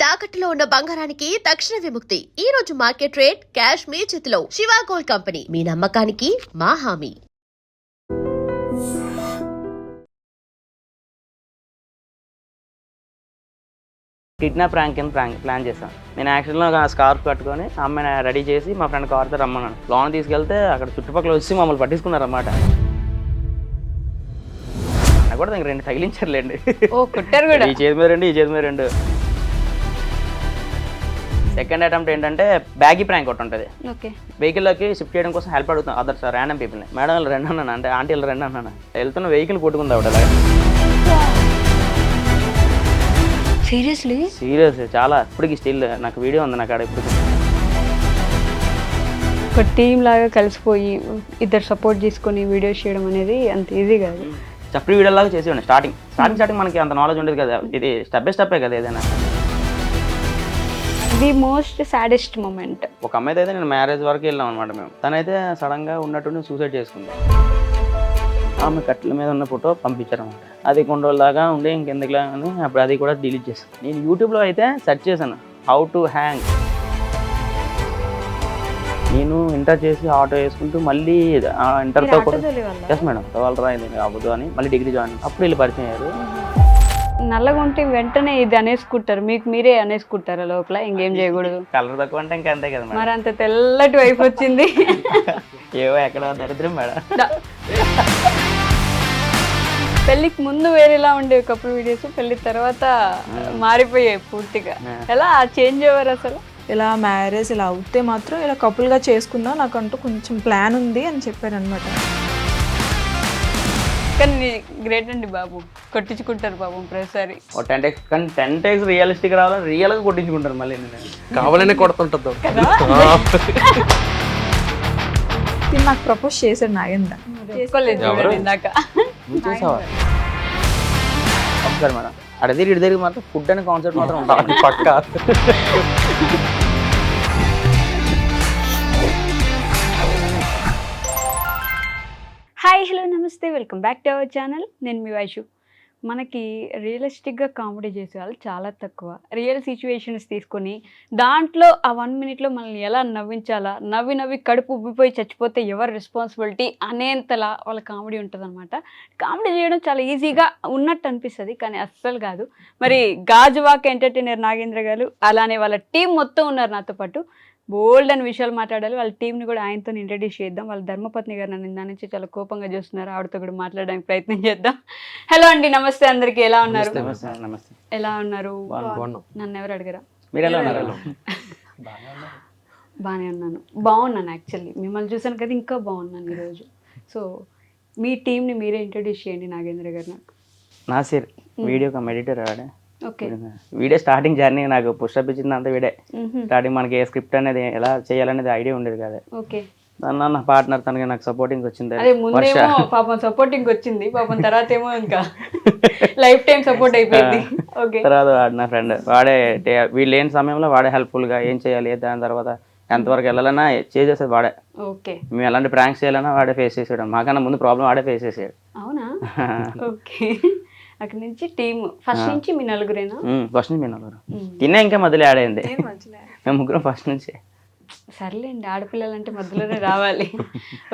తాకట్టులో ఉన్న బంగారానికి తక్షణ విముక్తి. ఈ రోజు మార్కెట్ రేట్ క్యాష్ మీ చేతిలో. శివ గోల్డ్ కంపెనీ, మీ నమ్మకానికి మా హామీ. కిడ్నాప్ ర్యాంక్ కింద ప్లాన్ చేశాను. నేను యాక్చువల్గా ఒక స్కార్ఫ్ కట్టుకొని అమ్మాయిని రెడీ చేసి మా ఫ్రెండ్ కార్తో రమ్మన్నాను. లోన్ తీసుకెళ్తే అక్కడ చుట్టుపక్కల వచ్చి మమ్మల్ని పట్టించుకున్నారు అన్నమాట. నాకు కూడా దానికి 2 తగిలించారులేండి. ఈ చేతి మీద 2, ఈ చేతి మీద 2. సెకండ్ అటెంప్ట్ ఏంటంటే బ్యాగీ ప్రాంక్ ఒకటి ఉంటుంది. వెహికల్లోకి షిఫ్ట్ చేయడం కోసం హెల్ప్ అడుగుతాం అదర్స్ ర్యాండమ్ పీపుల్ని. మేడం వాళ్ళు 2 అన్నాను, అంటే ఆంటీ వాళ్ళు 2 అన్నాను. వెళ్తున్న వెహికల్ కొట్టుకుంది ఆవిడ. సీరియస్ చాలా. ఇప్పటికి స్టిల్ నాకు వీడియో ఉంది నాకు ఆడ. ఇప్పుడు ఒక టీమ్ లాగా కలిసిపోయి ఇద్దరు సపోర్ట్ చేసుకొని వీడియోస్ చేయడం అనేది అంత ఈజీ కాదు. చప్పటి వీడియో లాగా చేసేవాడిని. స్టార్టింగ్ మనకి అంత నాలెడ్జ్ ఉండేది కదా. ఇది స్టెప్ బై స్టెప్పే కదా ఏదైనా. The most saddest moment. ఒక అమ్మాయి అయితే నేను మ్యారేజ్ వరకు వెళ్ళాం అనమాట మేము. తనైతే సడన్గా ఉన్నట్టుండి సూసైడ్ చేసుకుంది. ఆమె కట్టెల మీద ఉన్న ఫోటో పంపించారన్నమాట. అది కొన్ని రోజుల దాకా ఉండి ఇంకెందుకులా అని అప్పుడు అది కూడా డిలీట్ చేశాను. నేను యూట్యూబ్లో అయితే సెర్చ్ చేశాను హౌ టు హ్యాంగ్. నేను ఇంటర్ చేసి ఆటో వేసుకుంటూ మళ్ళీ ఇంటర్తో కూడా ఎస్ మేడం వాళ్ళు రాయింది అవ్వదు అని మళ్ళీ డిగ్రీ జాయిన్. అప్పుడు వీళ్ళు పరిచయం అయ్యారు. నల్లగా ఉంటే వెంటనే ఇది అనేసుకుంటారు, మీకు మీరే అనేసుకుంటారు లోపల, ఇంకేం చేయకూడదు. కలర్ తక్కువ అంటే ఇంకా అంతే కదా మేడం. మరి అంత తెల్లటి వైపు వచ్చింది. ఏవో ఎక్కడ దరిద్రం మేడం. పెళ్ళికి ముందు వేరేలా ఉండేవి కపుల్ వీడియోస్, పెళ్లి తర్వాత మారిపోయాయి పూర్తిగా. ఎలా చేంజ్ అయ్యారు అసలు? ఇలా మ్యారేజ్ ఇలా అవుతే మాత్రం ఇలా కపుల్గా చేసుకుందాం, నాకంటూ కొంచెం ప్లాన్ ఉంది అని చెప్పారు అనమాట. కానీ గ్రేట్ అండి బాబు, కొట్టించుకుంటారు పాపం ప్రతిసారి. 10 టైమ్స్ రియలిస్టిక్ రావాలని రియల్గా కొట్టించుకుంటారు. మళ్ళీ కావాలనే కొడుతుంటుంది. నాకు ప్రపోజ్ చేశాడు నాగేంద్ర. ఇందాక ఒకసారి మేడం అడిది ఇటు దగ్గర మాత్రం ఫుడ్ అనే కాన్సెప్ట్ మాత్రం ఉంటుంది పక్క. హాయ్ హలో నమస్తే, welcome back to our channel. నేను మీ వైషు. మనకి రియలిస్టిక్గా కామెడీ చేసే వాళ్ళు చాలా తక్కువ. రియల్ సిచ్యువేషన్స్ తీసుకొని దాంట్లో ఆ 1 మినిట్లో మనల్ని ఎలా నవ్వించాలా, నవ్వి కడుపు ఉబ్బిపోయి చచ్చిపోతే ఎవరు రెస్పాన్సిబిలిటీ అనేంతలా వాళ్ళ కామెడీ ఉంటుంది అనమాట. కామెడీ చేయడం చాలా ఈజీగా ఉన్నట్టు అనిపిస్తుంది, కానీ అస్సలు కాదు. మరి గాజువాక ఎంటర్టైనర్ నాగేంద్ర గారు అలానే వాళ్ళ టీం మొత్తం ఉన్నారు నాతో పాటు. బోల్డ్ అని విషయాలు మాట్లాడాలి. వాళ్ళ టీంని కూడా ఆయనతో ఇంట్రడ్యూస్ చేద్దాం. వాళ్ళ ధర్మపత్ని గారు నన్ను దాని నుంచి చాలా కోపంగా చూస్తున్నారు, ఆవిడతో కూడా మాట్లాడడానికి ప్రయత్నం చేద్దాం. హలో అండి, నమస్తే అందరికి. ఎలా ఉన్నారు? నమస్తే. ఎలా ఉన్నారు? నన్ను ఎవరు అడిగారా? మీరు ఎలా ఉన్నారు? బాగానే ఉన్నాను, బాగున్నాను. యాక్చువల్లీ మిమ్మల్ని చూసాను కదా, ఇంకా బాగున్నాను ఈరోజు. సో మీ టీంని మీరే ఇంట్రడ్యూస్ చేయండి నాగేంద్ర గారు. నాకు నాసిర్ వీడియో ఎడిటర్ ఆడే. ఓకే. వీడియో స్టార్టింగ్ జర్నీ నాకు పుషప్ ఇచ్చింది అంతా వీడే. స్టార్టింగ్ మనకి ఏ స్క్రిప్ట్ అనేది ఎలా చేయాలనేది ఐడియా ఉండేది కదా. ఓకే. నా పార్ట్నర్ తనకి నాకు సపోర్టింగ్ వచ్చింది. అదే ముందేమో పాపం సపోర్టింగ్ వచ్చింది, పాపం తర్వాత ఏమో ఇంకా లైఫ్ టైం సపోర్ట్ అయిపోయింది. ఓకే. తర్వాత వాడు నా ఫ్రెండ్, వాడే వీళ్ళు లేని సమయంలో వాడే హెల్ప్ఫుల్ గా ఏం చేయాలి, దాని తర్వాత ఎంతవరకు వెళ్ళాలన్నా చేసేది వాడే. ఓకే. మేము ఎలాంటి ప్రాంక్స్ చేయాలన్నా వాడే ఫేస్ చేసాడు. మాకన్నా ముందు ప్రాబ్లం వాడే ఫేస్ చేసాడు. అవునా? ఓకే. అక్కడ నుంచి టీమ్ ఫస్ట్ నుంచి మీ నలుగురేనా? ఫస్ట్ నుంచి మీ నలుగురు. తినే ఇంకా మధ్యలో యాడ్ అయింది. మేము ముగ్గురం ఫస్ట్ నుంచి. సర్లేండి, ఆడపిల్లలంటే మధ్యలోనే రావాలి.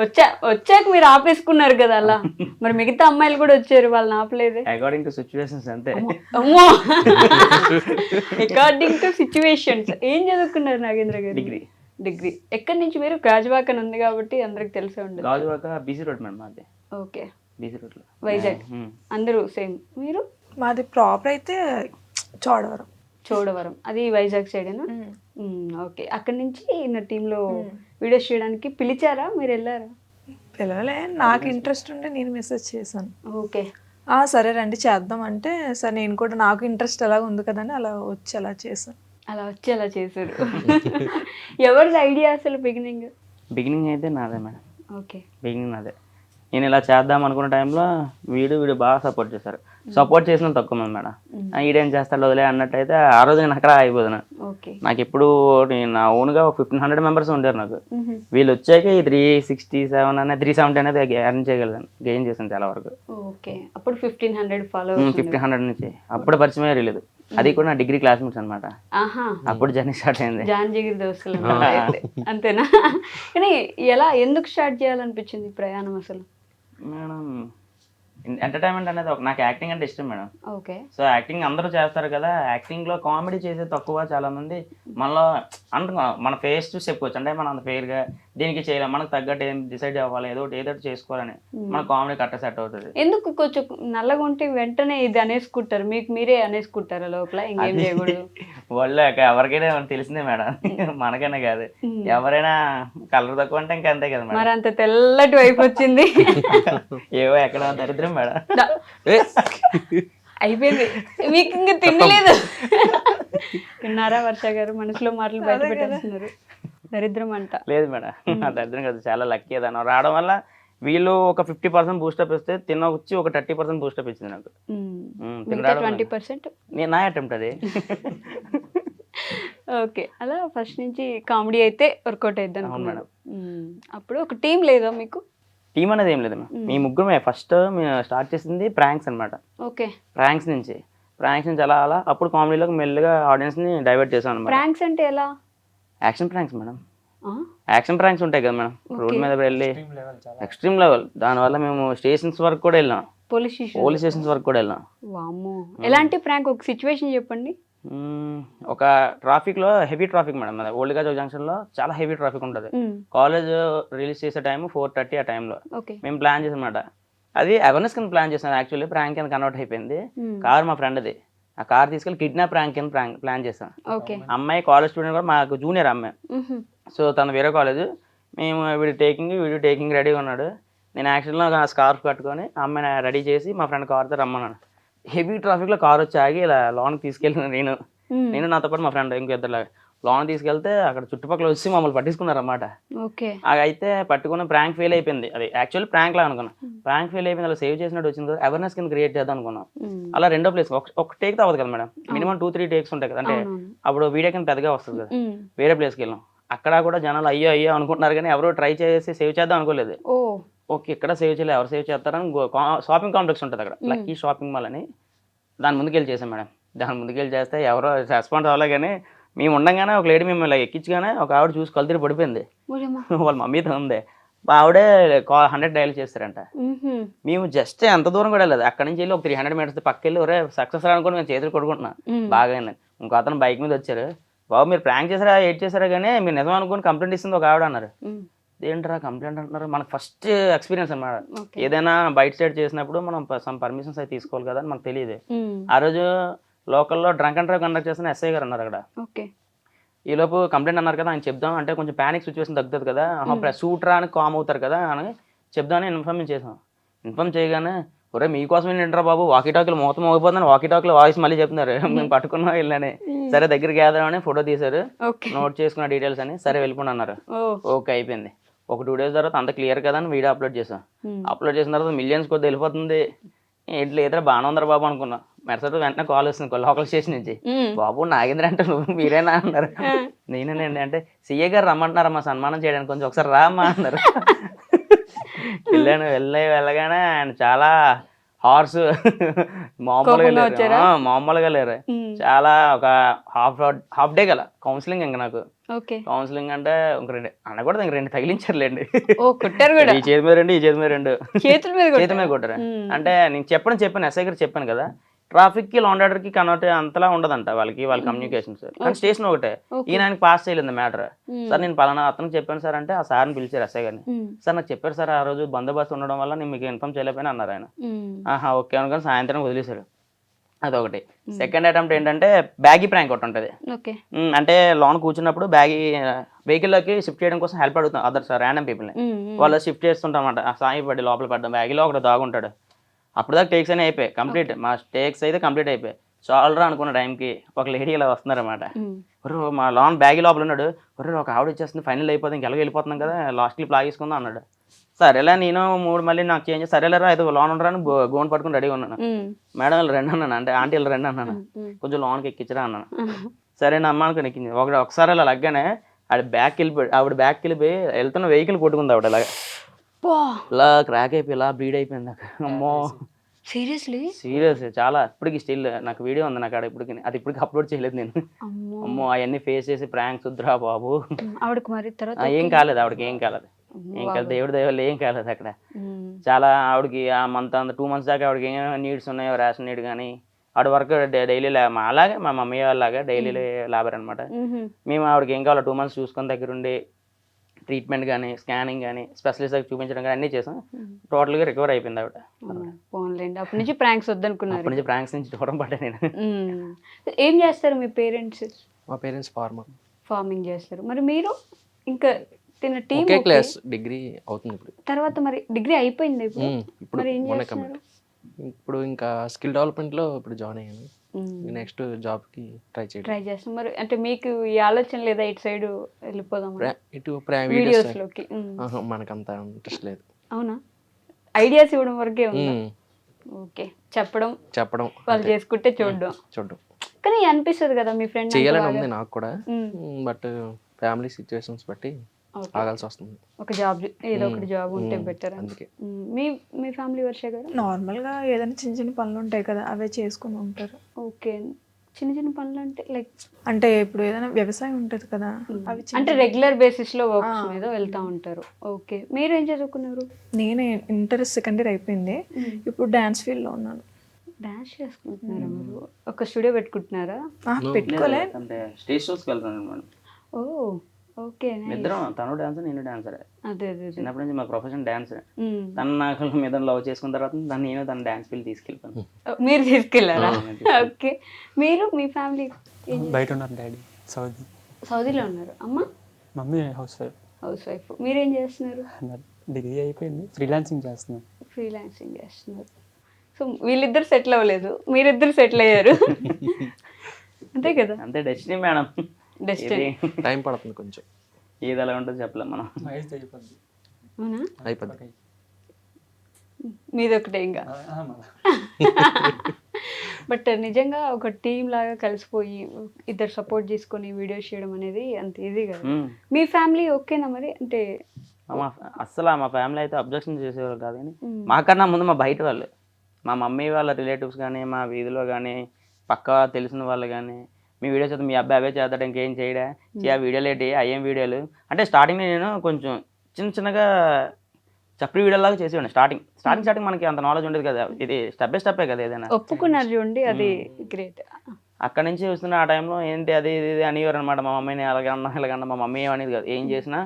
వచ్చాక మీరు ఆపేసుకున్నారు కదా అలా. మరి మిగతా అమ్మాయిలు కూడా వచ్చారు, వాళ్ళని ఆపలేదే? అకార్డింగ్ టు సిచ్యువేషన్స్ అంతే. అమ్మో, అకార్డింగ్ టు సిచ్యువేషన్స్. ఏం చదువుకున్నారు నాగేంద్ర గారు? డిగ్రీ. ఎక్కడి నుంచి మీరు? గాజువాక ఉంది కాబట్టి అందరికి తెలిసే ఉండదు. గాజువాక బీసీ రోడ్ మేడం మాది. ఓకే. బీసీ రోడ్ లో వైజాగ్. అందరూ సేమ్. మీరు? మాది ప్రాపర్ అయితే చోడవరం. అది వైజాగ్ సైడేనా? ఓకే. అక్కడి నుంచి నా టీంలో వీడియోస్ చేయడానికి పిలిచారా, మీరు వెళ్ళారా? పిల్లలే, నాకు ఇంట్రెస్ట్ ఉంటే నేను మెసేజ్ చేశాను. ఓకే. సరే రండి చేద్దాం అంటే, సరే నేను కూడా నాకు ఇంట్రెస్ట్ ఎలాగ ఉంది కదని అలా వచ్చి అలా చేశాను. అలా వచ్చి అలా చేశారు. ఎవరిది ఐడియా అసలు బిగినింగ్ అయితే నాదే మేడం. ఓకే. బిగినింగ్ నాదే. నేను ఇలా చేద్దాం అనుకున్న టైంలో వీడు బాగా సపోర్ట్ చేశారు. సపోర్ట్ చేసిన తక్కువ మంది మేడం. ఈడేం చేస్తాడు వదిలే అన్నట్టయితే ఆ రోజు నేను అక్కడ అయిపోతున్నా. నాకు ఇప్పుడు నా ఓన్గా 1500 మెంబర్స్ ఉంటారు నాకు. వీళ్ళు వచ్చాక ఈ 367 అనేది 370 అనేది ఎర్న్ చేయగలను, గెయిన్ చేశాను చాలా వరకు. ఓకే. అప్పుడు 1500 1500 నుంచి అప్పుడు పరిచయం లేదు. అది కూడా నా డిగ్రీ క్లాస్మేట్స్ అనమాట. ఆహా, అప్పుడు జర్నీ స్టార్ట్ అయింది. జాన్ జిగిరి దోస్తులు అన్నమాట అయితే. అంతేనా? కానీ ఎందుకు స్టార్ట్ చేయాలనిపించింది ప్రయాణం అసలు? మేడం ఎంటర్టైన్మెంట్ అనేది నాకు యాక్టింగ్ అంటే ఇష్టం మేడం. ఓకే. సో యాక్టింగ్ అందరూ చేస్తారు కదా, యాక్టింగ్లో కామెడీ చేసే తక్కువ చాలా మంది. మనలో అంటున్నాం మన ఫేస్ చూసి చెప్పుకోవచ్చు, అంటే మనం అంత ఫెయిర్గా దీనికి చేయలేం, మనకు తగ్గట్టు ఏం డిసైడ్ అవ్వాలి, ఏదో చేసుకోవాలని మన కామెడీ కట్ట సెట్ అవుతుంది. ఎందుకు కొంచెం నల్లగా ఉంటే వెంటనే ఇది అనేసుకుంటారు, మీకు మీరే అనేసుకుంటారు లోపల, ఇంకేం చేయకూడదు? వాళ్ళు ఎవరికైనా తెలిసిందే మేడం, మనకైనా కాదు, ఎవరైనా కలర్ తక్కువ అంటే ఇంకా అంతే కదా మేడం. మరి అంత తెల్లటి వైపు వచ్చింది ఏవో ఎక్కడ దరిద్రం మేడం. అయిపోయింది, మీకు ఇంకా తినలేదు. విన్నారా వర్ష గారు, మనసులో మాటలు బయట పెట్టేస్తున్నారు. దరిద్రం అంట. లేదు మేడం, ఆ దరిద్రం కాదు, చాలా లక్కీ ఏదన్నా రావడం వల్ల. వీళ్ళు ఒక 50% బూస్టప్ ఇస్తే వచ్చి ఒక 30% బూస్టప్ ఇచ్చింది నాకు. 20% నేను నా అటెంప్ట్ అది. ఓకే, అలా ఫస్ట్ నుంచి కామెడీ అయితే వర్కౌట్ అయిద్ది అనుకున్నాను. అప్పుడు ఒక టీం లేదా మీకు? టీం అనేది ఏం లేదు మేడం, మీ ముగ్గురమే. ఫస్ట్ మేము స్టార్ట్ చేసింది ప్రాంక్స్ అనమాట. ఓకే. ప్రాంక్స్ నుంచి అలా అప్పుడు కామెడీలోకి మెల్లిగా ఆడియన్స్ని డైవర్ట్ చేసాం అనమాట. ప్రాంక్స్ అంటే ఎలా? Action pranks madam. Action pranks ఉంటాయి కదా మేడం, రోడ్ మీద వెళ్ళి ఎక్స్ట్రీమ్ లెవెల్. దానివల్ల మేము స్టేషన్స్ వరకు కూడా వెళ్ళాం, పోలీస్ స్టేషన్స్ వరకు కూడా వెళ్ళాం. వామ్మో, ఎలాంటి ప్రాంక్? ఒక సిచ్యువేషన్ చెప్పండి. ఒక ట్రాఫిక్ లో, హెవీ ట్రాఫిక్ మేడం, ఓల్డ్ గాజో జంక్షన్ లో చాలా హెవీ ట్రాఫిక్ ఉంటుంది. కాలేజ్ రిలీజ్ చేసే టైం 4:30 ఆ టైంలో మేము ప్లాన్ చేసాం అన్నమాట. అది అవేర్నెస్ కింద ప్లాన్ చేసాం, యాక్చువల్లీ ప్రాంక్ కింద కన్వర్ట్ అయిపోయింది. కార్ మా ఫ్రెండ్ది, ఆ కార్ తీసుకెళ్ళి కిడ్నాప్ ప్రాంక్ కింద ప్లాన్ చేసాం. అమ్మాయి కాలేజ్ స్టూడెంట్ కూడా, మాకు జూనియర్ అమ్మాయి. సో తను వేరే కాలేజ్, మేము వీడియో టేకింగ్ రెడీగా ఉన్నాడు. నేను యాక్చువల్గా స్కార్ఫ్ కట్టుకొని అమ్మాయిని రెడీ చేసి మా ఫ్రెండ్ కార్తో రమ్మన్నాను. హెవీ ట్రాఫిక్లో కార్ వచ్చి ఆగి ఇలా లోన్కి తీసుకెళ్ళిన నేను నాతో పాటు మా ఫ్రెండ్ ఇంకో ఇద్దరులాగా లోన్ తీసుకెళ్తే అక్కడ చుట్టుపక్కల వచ్చి మమ్మల్ని పట్టించుకున్నారు అన్నమాట. అయితే పట్టుకున్న ప్రాంక్ ఫెయిల్ అయిపోయింది. అది యాక్చువల్లీ ప్రాంక్ లా అనుకున్నాం. ప్రాంక్ ఫెయిల్ అయిపోయింది, అలా సేవ్ చేసినట్టు వచ్చింది కదా, అవేర్నెస్ కింద క్రియేట్ చేద్దాం అనుకున్నాం. అలా రెండో ప్లేస్ ఒక టేక్ అవ్వదు కదా మేడం, మినిమం 2-3 టేక్స్ ఉంటాయి కదా, అంటే అప్పుడు వీడియో కింద పెద్దగా వస్తుంది కదా. వేరే ప్లేస్కి వెళ్ళాం, అక్కడ కూడా జనాలు అయ్యో అనుకుంటున్నారు కానీ ఎవరు ట్రై చేసి సేవ్ చేద్దాం అనుకోలేదు. ఓకే, ఇక్కడ సేవ్ చేయలేదు, ఎవరు సేవ్ చేస్తారని షాపింగ్ కాంప్లెక్స్ ఉంటుంది అక్కడ, లక్కీ షాపింగ్ మాల్ అని. దాని ముందుకెళ్ళి చేసాం మేడం. దాని ముందుకెళ్ళి చేస్తే ఎవరో రెస్పాన్స్ అవ్వలే, కానీ మేము ఉండగానే ఒక లేడీ మేము ఇలా ఎక్కించగానే ఒక ఆవిడ చూసి కలుతిరి పడిపోయింది. వాళ్ళ మమ్మీతో ఉంది, ఆవిడే 100 డైల్ చేస్తారంట. మేము జస్ట్ ఎంత దూరం కూడా వెళ్ళలేదు, అక్కడ నుంచి వెళ్ళి ఒక 300 మీటర్స్ పక్క వెళ్ళి ఒరే సక్సెస్ అనుకోని మేము చేతులు కొడుకుంటున్నాం. బాగా ఇంకో అతను బైక్ మీద వచ్చారు, బాబు మీరు ప్రాంక్ చేసారా ఎయిట్ చేశారా కానీ మీరు నిజం అనుకుని కంప్లైంట్ ఇస్తుంది ఒక ఆవిడ అన్నారు. ఏంట్రా కంప్లైంట్ అంటున్నారు, మనకు ఫస్ట్ ఎక్స్పీరియన్స్ అనమాట. ఏదైనా బయట సైడ్ చేసినప్పుడు మనం సమ్ పర్మిషన్స్ అయితే తీసుకోవాలి కదా అని మనకు తెలియదు. ఆ రోజు లోకల్లో డ్రంక్ అండ్ డ్రైవ్ కండక్ట్ చేసిన ఎస్ఐ గారు అన్నారు అక్కడ. ఈలోపు కంప్లైంట్ అన్నారు కదా, ఆయన చెప్దాం అంటే కొంచెం ప్యానిక్ సిచ్యువేషన్ తగ్గుతుంది కదా, సూట్రా అని కామ్ అవుతారు కదా అని చెప్దామని ఇన్ఫార్మ్ చేసాం. ఇన్ఫార్మ్ చేయగానే ఒరే మీకోసం ఏంటరా బాబు, వాకీటాకులు మొత్తం మోగిపోతుందని వాకీటాకులు వాయిస్ మళ్ళీ చెప్తున్నారు. మేము పట్టుకున్నాం వెళ్ళని, సరే దగ్గరికి వేద్దామని ఫోటో తీశారు, నోట్ చేసుకున్న డీటెయిల్స్ అని, సరే వెళ్ళిపోండి అన్నారు. ఓకే అయిపోయింది. ఒక 2 days తర్వాత అంత క్లియర్ కదా అని వీడియో అప్లోడ్ చేసాం. అప్లోడ్ చేసిన తర్వాత మిలియన్స్ కొద్ది వెళ్ళిపోతుంది. ఏంటి ఎదురు బాగానే ఉందరా బాబు అనుకున్నాం. మెరసటి వెంటనే కాల్ వస్తుంది లోకల్ స్టేషన్ నుంచి, బాబు నాగేంద్ర అంటే నువ్వు మీరేనా అన్నారు. నేనేనండి అంటే సీఏ గారు రమ్మంటున్నారమ్మా సన్మానం చేయడానికి, కొంచెం ఒకసారి రామ్మా అన్నారు. వెళ్ళగానే ఆయన చాలా హార్స్, మామూలుగా లేరు. చాలా ఒక హాఫ్ డే గల కౌన్సిలింగ్. ఇంకా నాకు కౌన్సిలింగ్ అంటే ఇంక 2 అనకూడదు, ఇంక 2 తగిలించారులేండి. ఈ చేతి మీద 2, ఈ చేతి మీద 2, చేతి మీద కొట్టారు. అంటే నేను చెప్పాను ఎస్ఐ గారు చెప్పాను కదా, ట్రాఫిక్ కి లాండ్ ఆర్డర్ కి కన్వర్ట్ అంతలా ఉండదంట వాళ్ళ కమ్యూనికేషన్స్. కానీ స్టేషన్ ఒకటే, ఈయన ఆయనకి పాస్ చేయలేదు మ్యాటర్. సార్ నేను పలానా అతనికి చెప్పాను సార్ అంటే, ఆ సార్ని పిలిచారు ఎస్ఐ గారిని. సార్ నాకు చెప్పారు సార్, ఆ రోజు బందోబస్తు ఉండడం వల్ల నేను మీకు ఇన్ఫార్మ్ చేయలేకపోయినా అన్నారు ఆయన. ఆహా ఓకే అనుకుని సాయంత్రం వదిలేశారు. అదొకటి. సెకండ్ అటెంప్ట్ ఏంటంటే బ్యాగీ ప్రాంక్ ఒకటి ఉంటుంది. అంటే లోన్ కూర్చున్నప్పుడు వెహికల్లోకి షిఫ్ట్ చేయడం కోసం హెల్ప్ అడుగుతాం అదర్స్ ర్యాండమ్ పీపుల్ని. వాళ్ళు షిఫ్ట్ చేస్తుంటామాట, సాయి పడి లోపల పడ్డాం, బ్యాగీలో ఒకటి దాగుంటాడు. అప్పుడు దాకా టేక్స్ అనే అయిపోయి కంప్లీట్, మా టేక్స్ అయితే కంప్లీట్ అయిపోయి చాలరా అనుకున్న టైంకి ఒక లేడీ ఇలా వస్తున్నారన్నమాట. మా లోన్ బ్యాగీ లోపల ఉన్నాడు. ఒక ఆవిడ వచ్చేస్తుంది, ఫైనల్ అయిపోతుంది, ఇంకెలాగో వెళ్ళిపోతున్నాం కదా, లాస్ట్ క్లిప్ లాగేసుకుందాం అన్నాడు. సరేలా నేను 3 మళ్ళీ నాకు చేంజ్ సరేలేరా అయితే లోన్ ఉండరాని గోన్ పట్టుకుని రెడీగా ఉన్నాను. మేడం వీళ్ళు 2 అన్నాను, అంటే ఆంటీ వీళ్ళు 2 అన్నాను, కొంచెం లోన్కి ఎక్కించరా అన్నాను. సరే నా అమ్మ అనుకుని ఎక్కింది. ఒకసారి అలా లగ్గానే ఆవిడ బ్యాక్ వెళ్ళిపోయి వెళ్తున్న వెహికల్ కొట్టుకుంది ఆవిడ ఇలాగా, ఇలా క్రాక్ అయిపోయి ఇలా బ్లీడ్ అయిపోయింది. అమ్మో సీరియస్లీ? సీరియస్ చాలా. ఇప్పటికి స్టిల్ నాకు వీడియో ఉంది నాకు ఇప్పటికి, అది ఇప్పటికి అప్లోడ్ చేయలేదు నేను. అమ్మో. అమ్మో అవన్నీ ఫేస్ చేసి ప్రాంక్స్ వద్దురా బాబు. ఆవిడకి మరి తర్వాత ఏం కాలేదు ఆవిడకి, ఏం కాలేదు, ఏం కాలేదు, దేవుడి దయ వల్ల ఏం కాలేదు అక్కడ. చాలా ఆవిడకి ఆ మంత్ 2 months దాకా ఆవిడకి ఏమైనా నీడ్స్ ఉన్నాయో, రేషన్ నీడ్ కానీ ఆవిడ వర్క్ డైలీ అలాగే మా మమ్మీ వాళ్ళలాగా డైలీ లేబర్ అనమాట. మేము ఆవిడకి ఏం కావాలో 2 months చూసుకొని దగ్గరుండి ట్రీట్మెంట్ కానీ స్కానింగ్ కానీ స్పెషలిస్ట్ చూపించడం కానీ అన్నీ చేసాం. టోటల్గా రికవర్ అయిపోయింది ఆవిడ. పోన్లేండి, అప్పటి నుంచి ప్రాంక్స్ వద్దనుకున్నారు. అప్పటి నుంచి ప్రాంక్స్ నుంచి దూరం పడ్డా నేను. ఏం చేస్తారు మీ పేరెంట్స్? మా పేరెంట్స్ ఫార్మర్. ఫార్మింగ్ చేస్తారు. మరి మీరు ఇంకా తిన్న టీం ఒకే క్లాస్, డిగ్రీ అవుతుంది ఇప్పుడు. తర్వాత మరి డిగ్రీ అయిపోయింది ఇప్పుడు. ఇప్పుడు మరి ఏం మొన్న చేస్తున్నారు? ఇప్పుడు ఇంకా స్కిల్ డెవలప్మెంట్లో ఇప్పుడు జాయిన్ అయ్యాను. నెక్స్ట్ జాబ్కి ట్రై చేస్తాం. మరి అంటే మీకు ఈ ఆలోచన లేదా ఇటు సైడ్ వెళ్ళిపోదాం ఇటు వీడియోస్ లోకి? మనకంత ఇంట్రెస్ట్ లేదు. అవునా? ఐడియాస్ ఇవ్వడం వరకే ఉంది. ఓకే, చెప్పడం వాళ్ళు చేసుకుంటే చూడడం. కానీ అనిపిస్తుంది కదా మీ ఫ్రెండ్ చేయాలని ఉంది నాకు కూడా, బట్ ఫ్యామిలీ సిచ్యువేషన్స్ బట్టి ఆగాల్సి వస్తుంది. ఒక జాబ్, ఏదో ఒకటి జాబ్ ఉంటే బెటర్. అందుకే మీ ఫ్యామిలీ వర్ష గారు నార్మల్గా ఏదైనా చిన్న చిన్న పనులు ఉంటాయి కదా, అవే చేసుకుని ఉంటారు. ఓకే, చిన్న చిన్న పనులు అంటే లైక్ అంటే ఇప్పుడు ఏదైనా వ్యవసాయం ఉంటుంది కదా, అవి అంటే రెగ్యులర్ బేసిస్ లో వర్క్స్ మీద వెళ్తా ఉంటారు. ఓకే, మీరు ఏం చదువుకున్నారు? నేను ఇంటర్ సెకండ్ ఇయర్ అయిపోయింది, ఇప్పుడు డాన్స్ ఫీల్డ్ లో ఉన్నాను. డాన్స్ చేసుకుంటున్నారా మీరు? ఒక స్టూడియో పెట్టుకుంటున్నారా? పెట్టుకోలే, అంటే స్టేజ్ షోస్కి వెళ్తాను మేడం. ఓ ఓకే, ఇద్దరం, తను డాన్సర్ నేను డాన్సరే. అదే చిన్నప్పటి నుంచి మా ప్రొఫెషన్ డాన్సరే. తను నాకు మీద లవ్ చేసుకున్న తర్వాత నేను తన డాన్స్ ఫీల్డ్ తీసుకెళ్ళిపోయాను. మీరు తీసుకెళ్లారా? ఓకే, మీరు మీ ఫ్యామిలీ బయట ఉన్నారు. డాడీ సౌదీలో ఉన్నారు, అమ్మ మమ్మీ హౌస్ వైఫ్. మీరేం చేస్తున్నారు? డిగ్రీ అయిపోయింది, ఫ్రీలాన్సింగ్ చేస్తున్నాను. ఫ్రీలాన్సింగ్ చేస్తున్నారు. సో వీళ్ళిద్దరు సెటిల్ అవ్వలేదు, మీరిద్దరు సెటిల్ అయ్యారు. అంతే కదా? అంతే, డెస్టినీ మేడం. డెస్టినీ. టైం పడుతుంది కొంచెం, ఏది ఎలా ఉంటుందో చెప్పలేం మనం. అవునా? అయిపోద్ది. మీదొకటే ఇంకా. బట్ నిజంగా ఒక టీం లాగా కలిసిపోయి ఇద్దరు సపోర్ట్ చేసుకొని వీడియోస్ చేయడం అనేది అంత ఈజీ కదా. మీ ఫ్యామిలీ ఓకేనా మరి? అంటే అస్సలు మా ఫ్యామిలీ అయితే అబ్జెక్షన్ చేసేవాళ్ళు కాదు, కానీ మాకన్నా ముందు మా బయట వాళ్ళు, మా మమ్మీ వాళ్ళ రిలేటివ్స్ కానీ, మా వీధిలో కానీ, పక్క తెలిసిన వాళ్ళు కానీ, మీ వీడియోస్ అయితే మీ అబ్బాయి అవే చేస్తాడు, ఇంకేం చేయడా, ఆ వీడియోలు ఏంటి, అయ్యేం వీడియోలు అంటే స్టార్టింగ్ నేను కొంచెం చిన్నగా చప్పరి వీడియోలాగా చేసేవాడిని. స్టార్టింగ్ మనకి అంత నాలెడ్జ్ ఉండేది కదా, ఇది స్టెప్ బై స్టెప్పే కదా ఏదైనా. ఒప్పుకున్నారు చూడండి, అది గ్రేట్. అక్కడ నుంచి వస్తున్న ఆ టైంలో ఏంటి అది ఇది అనేవారు అనమాట. మా మమ్మీని ఇలాగన్నా మా మమ్మీ ఏమనేది కాదు, ఏం చేసినా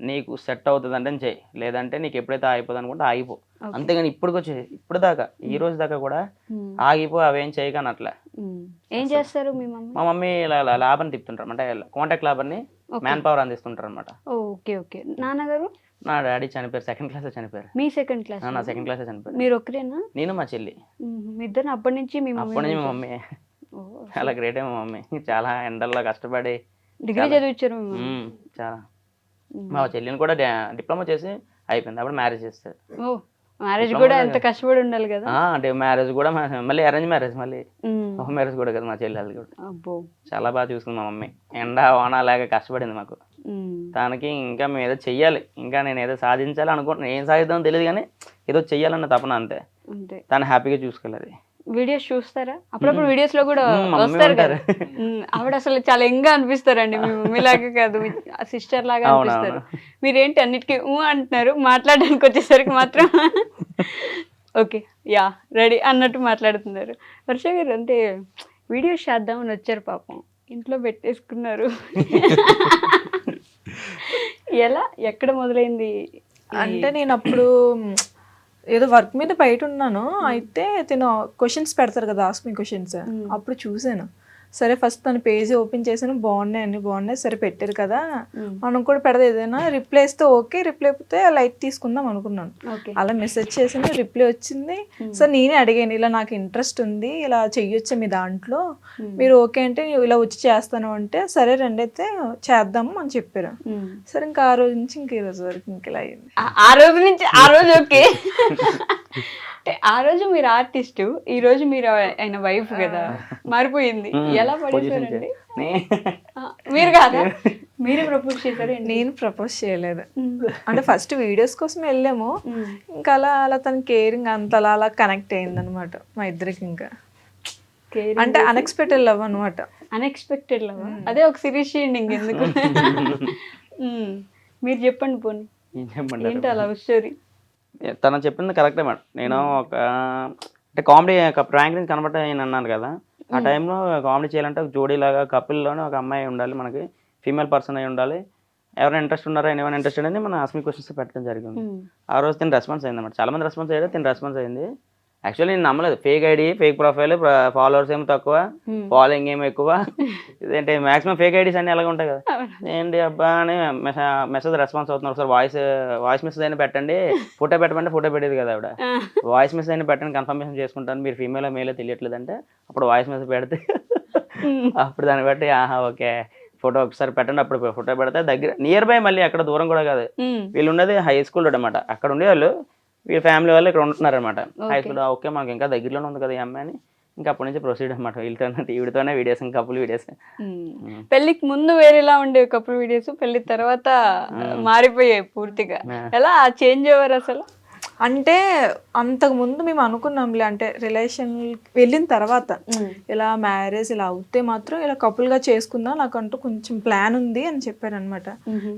నీకు సెట్ అవుతుంది అంటే చెయ్యి, లేదంటే నీకు ఎప్పుడైతే ఆగిపోదు అనుకుంటే ఆగిపో. అంతేగాని ఇప్పుడు దాకా ఈ రోజు దాకా కూడా ఆగిపో అవేం చేయకని అట్లా. ఏం చేస్తారు మీ మమ్మీ? మా మమ్మీ ఇలా ల్యాబ్ తిప్పుతుంటారు, అంటే కాంటాక్ట్ ల్యాబ్ అని మ్యాన్ పవర్ అందిస్తుంటారు అనమాట. Okay okay. నాన్నగారు? నా డాడీ చనిపోయారు, 2nd class చనిపోయారు. మీ 2nd class? నా 2nd class చనిపోయారు. మీరు ఒక్కరేనా? నేను మా చెల్లి. మీ ఇద్దరు అప్పటి నుంచి? మీ మమ్మీ చాలా గ్రేట్. మా మమ్మీ చాలా ఎండల్లో కష్టపడి డిగ్రీ చదివించారు చాలా. మా చెల్లిని కూడా డిప్లొమా చేసి అయిపోయింది, అప్పుడు మ్యారేజ్ చేస్తారు. ఓ, మ్యారేజ్ కూడా ఎంత కష్టపడి ఉండాలి కదా. అంటే మ్యారేజ్ కూడా మళ్ళీ అరేంజ్ మ్యారేజ్, మళ్ళీ ఒక మ్యారేజ్ కూడా కదా మా చెల్లి కూడా. చాలా బాగా చూసుకుంది మా మమ్మీ, ఎండ వాన లేక కష్టపడింది మాకు. తనకి ఇంకా మేము ఏదో చెయ్యాలి, ఇంకా నేను ఏదో సాధించాలి అనుకుంటున్నాను. ఏం సాధిద్దామో తెలియదు కానీ ఏదో చెయ్యాలన్న తపన అంతే. తను హ్యాపీగా చూసుకోలేదు. వీడియోస్ చూస్తారా? అప్పుడప్పుడు వీడియోస్ లో కూడా వస్తారు కదా. ఆవిడ అసలు చాలా యంగ్ అనిపిస్తారండి, మీ మమ్మీ లాగా కాదు, సిస్టర్ లాగా అనిపిస్తారు. మీరేంటి అన్నిటికీ అంటున్నారు, మాట్లాడడానికి వచ్చేసరికి మాత్రం ఓకే యా రెడీ అన్నట్టు మాట్లాడుతున్నారు. వర్ష గారు అంటే వీడియోస్ చేద్దామని వచ్చారు, పాపం ఇంట్లో పెట్టేసుకున్నారు. ఎలా, ఎక్కడ మొదలైంది? అంటే నేను అప్పుడు ఏదో వర్క్ మీద బయట ఉన్నాను, అయితే తిను క్వశ్చన్స్ పెడతారు కదా, ఆస్క్ మీ క్వశ్చన్స్, అప్పుడు చూసాను. సరే ఫస్ట్ తన పేజ్ ఓపెన్ చేసాను, అన్ని బాగున్నాయి, సరే పెట్టారు కదా మనం కూడా పెడదా, ఏదైనా రిప్లై ఇస్తే ఓకే, రిప్లై అయిపోతే లైట్ తీసుకుందాం అనుకున్నాను. అలా మెసేజ్ చేసాను, రిప్లై వచ్చింది. సార్ నేనే అడిగాను, ఇలా నాకు ఇంట్రెస్ట్ ఉంది, ఇలా చెయ్యొచ్చా మీ దాంట్లో, మీరు ఓకే అంటే ఇలా వచ్చి చేస్తాను అంటే, సరే రండి అయితే చేద్దాము అని చెప్పారు. సరే ఇంకా ఆ రోజు నుంచి ఇంక ఈ రోజు వరకు ఇంక ఇలా అయింది. ఆ రోజు ఓకే. ఆ రోజు మీరు ఆర్టిస్ట్, ఈ రోజు మీరు ఆయన వైఫ్ కదా, మారిపోయింది. ఎలా పడేసారండి? మీరు కాదా? మీరే ప్రపోజ్ చేశారు నేను ప్రపోజ్ చేయలేదు. అంటే ఫస్ట్ వీడియోస్ కోసం వెళ్ళాము, ఇంకా అలా అలా తన కేరింగ్ అంతలా అలా కనెక్ట్ అయింది అనమాట మా ఇద్దరికి. ఇంకా అంటే అన్ఎక్స్పెక్టెడ్ లవ్ అనమాట. అన్ఎక్స్పెక్టెడ్ లవ్, అదే ఒక సిరీస్ చేయండి ఇంకెందుకు. మీరు చెప్పండి పోనీ, ఏం చెప్పంటారు? ఏంటి ఆ లవ్ స్టోరీ? తను చెప్పింది కరెక్టే మేడం. నేను ఒక అంటే కామెడీ ఒక ప్రాంక్ నుంచి కనబట్ట నేను అన్నాను కదా, ఆ టైంలో కామెడీ చేయాలంటే ఒక జోడీలాగా కపిల్లోనే ఒక అమ్మాయి ఉండాలి, మనకి ఫీమేల్ పర్సన్ అయి ఉండాలి. ఎవరైనా ఇంట్రెస్ట్ ఉన్నారా, ఏమైనా ఇంట్రెస్ట్ అని మన ఆస్మి క్వశ్చన్స్ పెట్టడం జరిగింది. ఆ రోజు తిని రెస్పాన్స్ అయింది అన్నమాట. చాలా మంది రెస్పాన్స్ అయ్యారు, తిని రెస్పాన్స్ అయింది. యాక్చువల్లీ నేను నమ్మలేదు. Fake ID, fake profile, followers ఏమో తక్కువ, ఫాలోయింగ్ ఏమో ఎక్కువ. ఇదేంటి మాక్సిమం ఫేక్ ఐడీస్ అన్నీ ఎలాగ ఉంటాయి కదా. ఏంటి అబ్బా అని మెసేజ్ రెస్పాన్స్ అవుతున్నారు. ఒకసారి వాయిస్ మెసేజ్ అయినా పెట్టండి, ఫోటో పెట్టమంటే ఫోటో పెట్టేది కదా ఆవిడ. వాయిస్ మెసేజ్ అయినా పెట్టండి, కన్ఫర్మేషన్ చేసుకుంటాను, మీరు ఫీమేల్ మేలే తెలియట్లేదు అంటే అప్పుడు వాయిస్ మెసేజ్ పెడితే అప్పుడు దాన్ని బట్టి ఆహా ఓకే ఫోటో ఒకసారి పెట్టండి, అప్పుడు ఫోటో పెడితే దగ్గర నియర్ బై, మళ్ళీ అక్కడ దూరం కూడా కాదు. వీళ్ళు ఉన్నది హై స్కూల్ అనమాట. అక్కడ ఉండే వాళ్ళు వీళ్ళ ఫ్యామిలీ వాళ్ళు ఇక్కడ ఉంటున్నారు అనమాట హై స్కూల్. ఓకే మాకు ఇంకా దగ్గరలోనే ఉంది కదా ఈ అమ్మాయి అని ఇంకా అప్పటి నుంచి ప్రొసీడ్ అనమాట. వీడితోనే వీడియోస్, ఇంకా కపుల్ వీడియోస్. పెళ్లికి ముందు వేరేలా ఉండే కపుల్ వీడియోస్, పెళ్లి తర్వాత మారిపోయాయి పూర్తిగా. ఎలా చేంజ్ అవ్వరు అసలు? అంటే అంతకు ముందు మేము అనుకున్నాంలే, అంటే రిలేషన్ వెళ్ళిన తర్వాత ఇలా మ్యారేజ్ ఇలా అవుతే మాత్రం ఇలా కపుల్గా చేసుకుందాం, నాకంటూ కొంచెం ప్లాన్ ఉంది అని చెప్పారు అనమాట.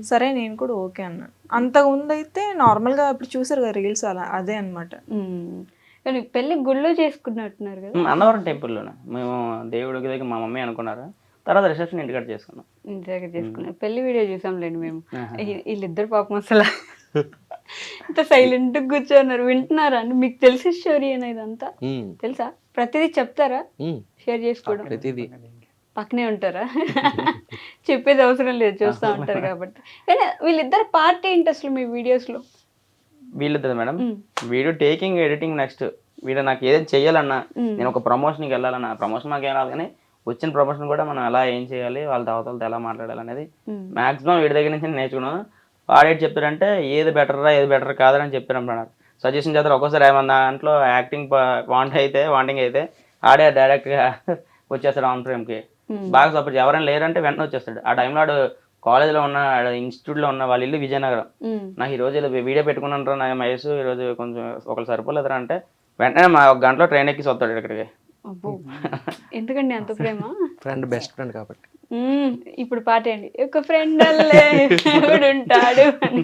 సరే నేను కూడా ఓకే అన్నాను. అంతకు ముందు అయితే నార్మల్గా ఇప్పుడు చూసారు కదా రీల్స్, అలా అదే అనమాట. కానీ పెళ్లి గుళ్ళో చేసుకున్నట్టున్నారు కదా? అన్నవరం టెంపుల్లోనే మేము దేవుడికి దగ్గర మా మమ్మీ అనుకున్నారు. తర్వాత రిసెప్షన్ ఇంటికాడ చేసుకున్నాం. ఇంటి దగ్గర చేసుకున్నాం. పెళ్లి వీడియో చూసాంలేండి మేము. వీళ్ళిద్దరు పాపం అసలు ఇంత సైలెంట్ కూర్చోన్నారు. వింటున్నారా అండి? మీకు తెలిసే స్టోరీ అయినా ఇదంతా తెలుసా? ప్రతిదీ చెప్తారా? షేర్ చేసుకోవడం పక్కనే ఉంటారా? చెప్పేది అవసరం లేదు, చూస్తూ ఉంటారు కాబట్టి. కానీ వీళ్ళిద్దరు పార్ట్ ఏంటి అసలు మీ వీడియోస్ లో? వీళ్ళిద్దరు madam video taking, editing. Next video నాకు ఏదైనా చెయ్యాలన్నా, నేను ఒక ప్రమోషన్కి వెళ్ళాలన్నా, ప్రమోషన్ మాకు ఏం రాదు కానీ వచ్చిన ప్రమోషన్ కూడా మనం ఎలా ఏం చేయాలి, వాళ్ళ అవతలతో ఎలా మాట్లాడాలి అనేది మాక్సిమం వీడి దగ్గర నుంచి నేర్చుకున్నాను. వాడేటి చెప్తారంటే ఏది బెటర్రా ఏది బెటర్ కాదని చెప్పారు. సజెషన్ చేస్తారు. ఒక్కోసారి ఏమన్నా దాంట్లో యాక్టింగ్ వాంటింగ్ అయితే ఆడే డైరెక్ట్గా వచ్చేస్తాడు ఆన్ ఫ్రేమ్కి. బాగా సపోర్ట్. ఎవరైనా లేరంటే వెంటనే వచ్చేస్తాడు. ఆ టైంలో ఆడు కాలేజ్లో ఉన్న, ఇన్స్టిట్యూట్లో ఉన్న, వాళ్ళ ఇల్లు విజయనగరం. నాకు ఈరోజు ఇలా వీడియో పెట్టుకున్నాను నా మహేష్, ఈరోజు కొంచెం ఒకరు సరిపోలేదురా అంటే వెంటనే మా ఒక గంటలో ట్రైన్ ఎక్కి వస్తాడు ఇక్కడికి. ఎందుకండి అంత ప్రేమ? ఫ్రెండ్, బెస్ట్ ఫ్రెండ్ కాబట్టి. ఇప్పుడు పాట ఏంటి, ఒక ఫ్రెండ్ అల్లే ఉంటాడు అని.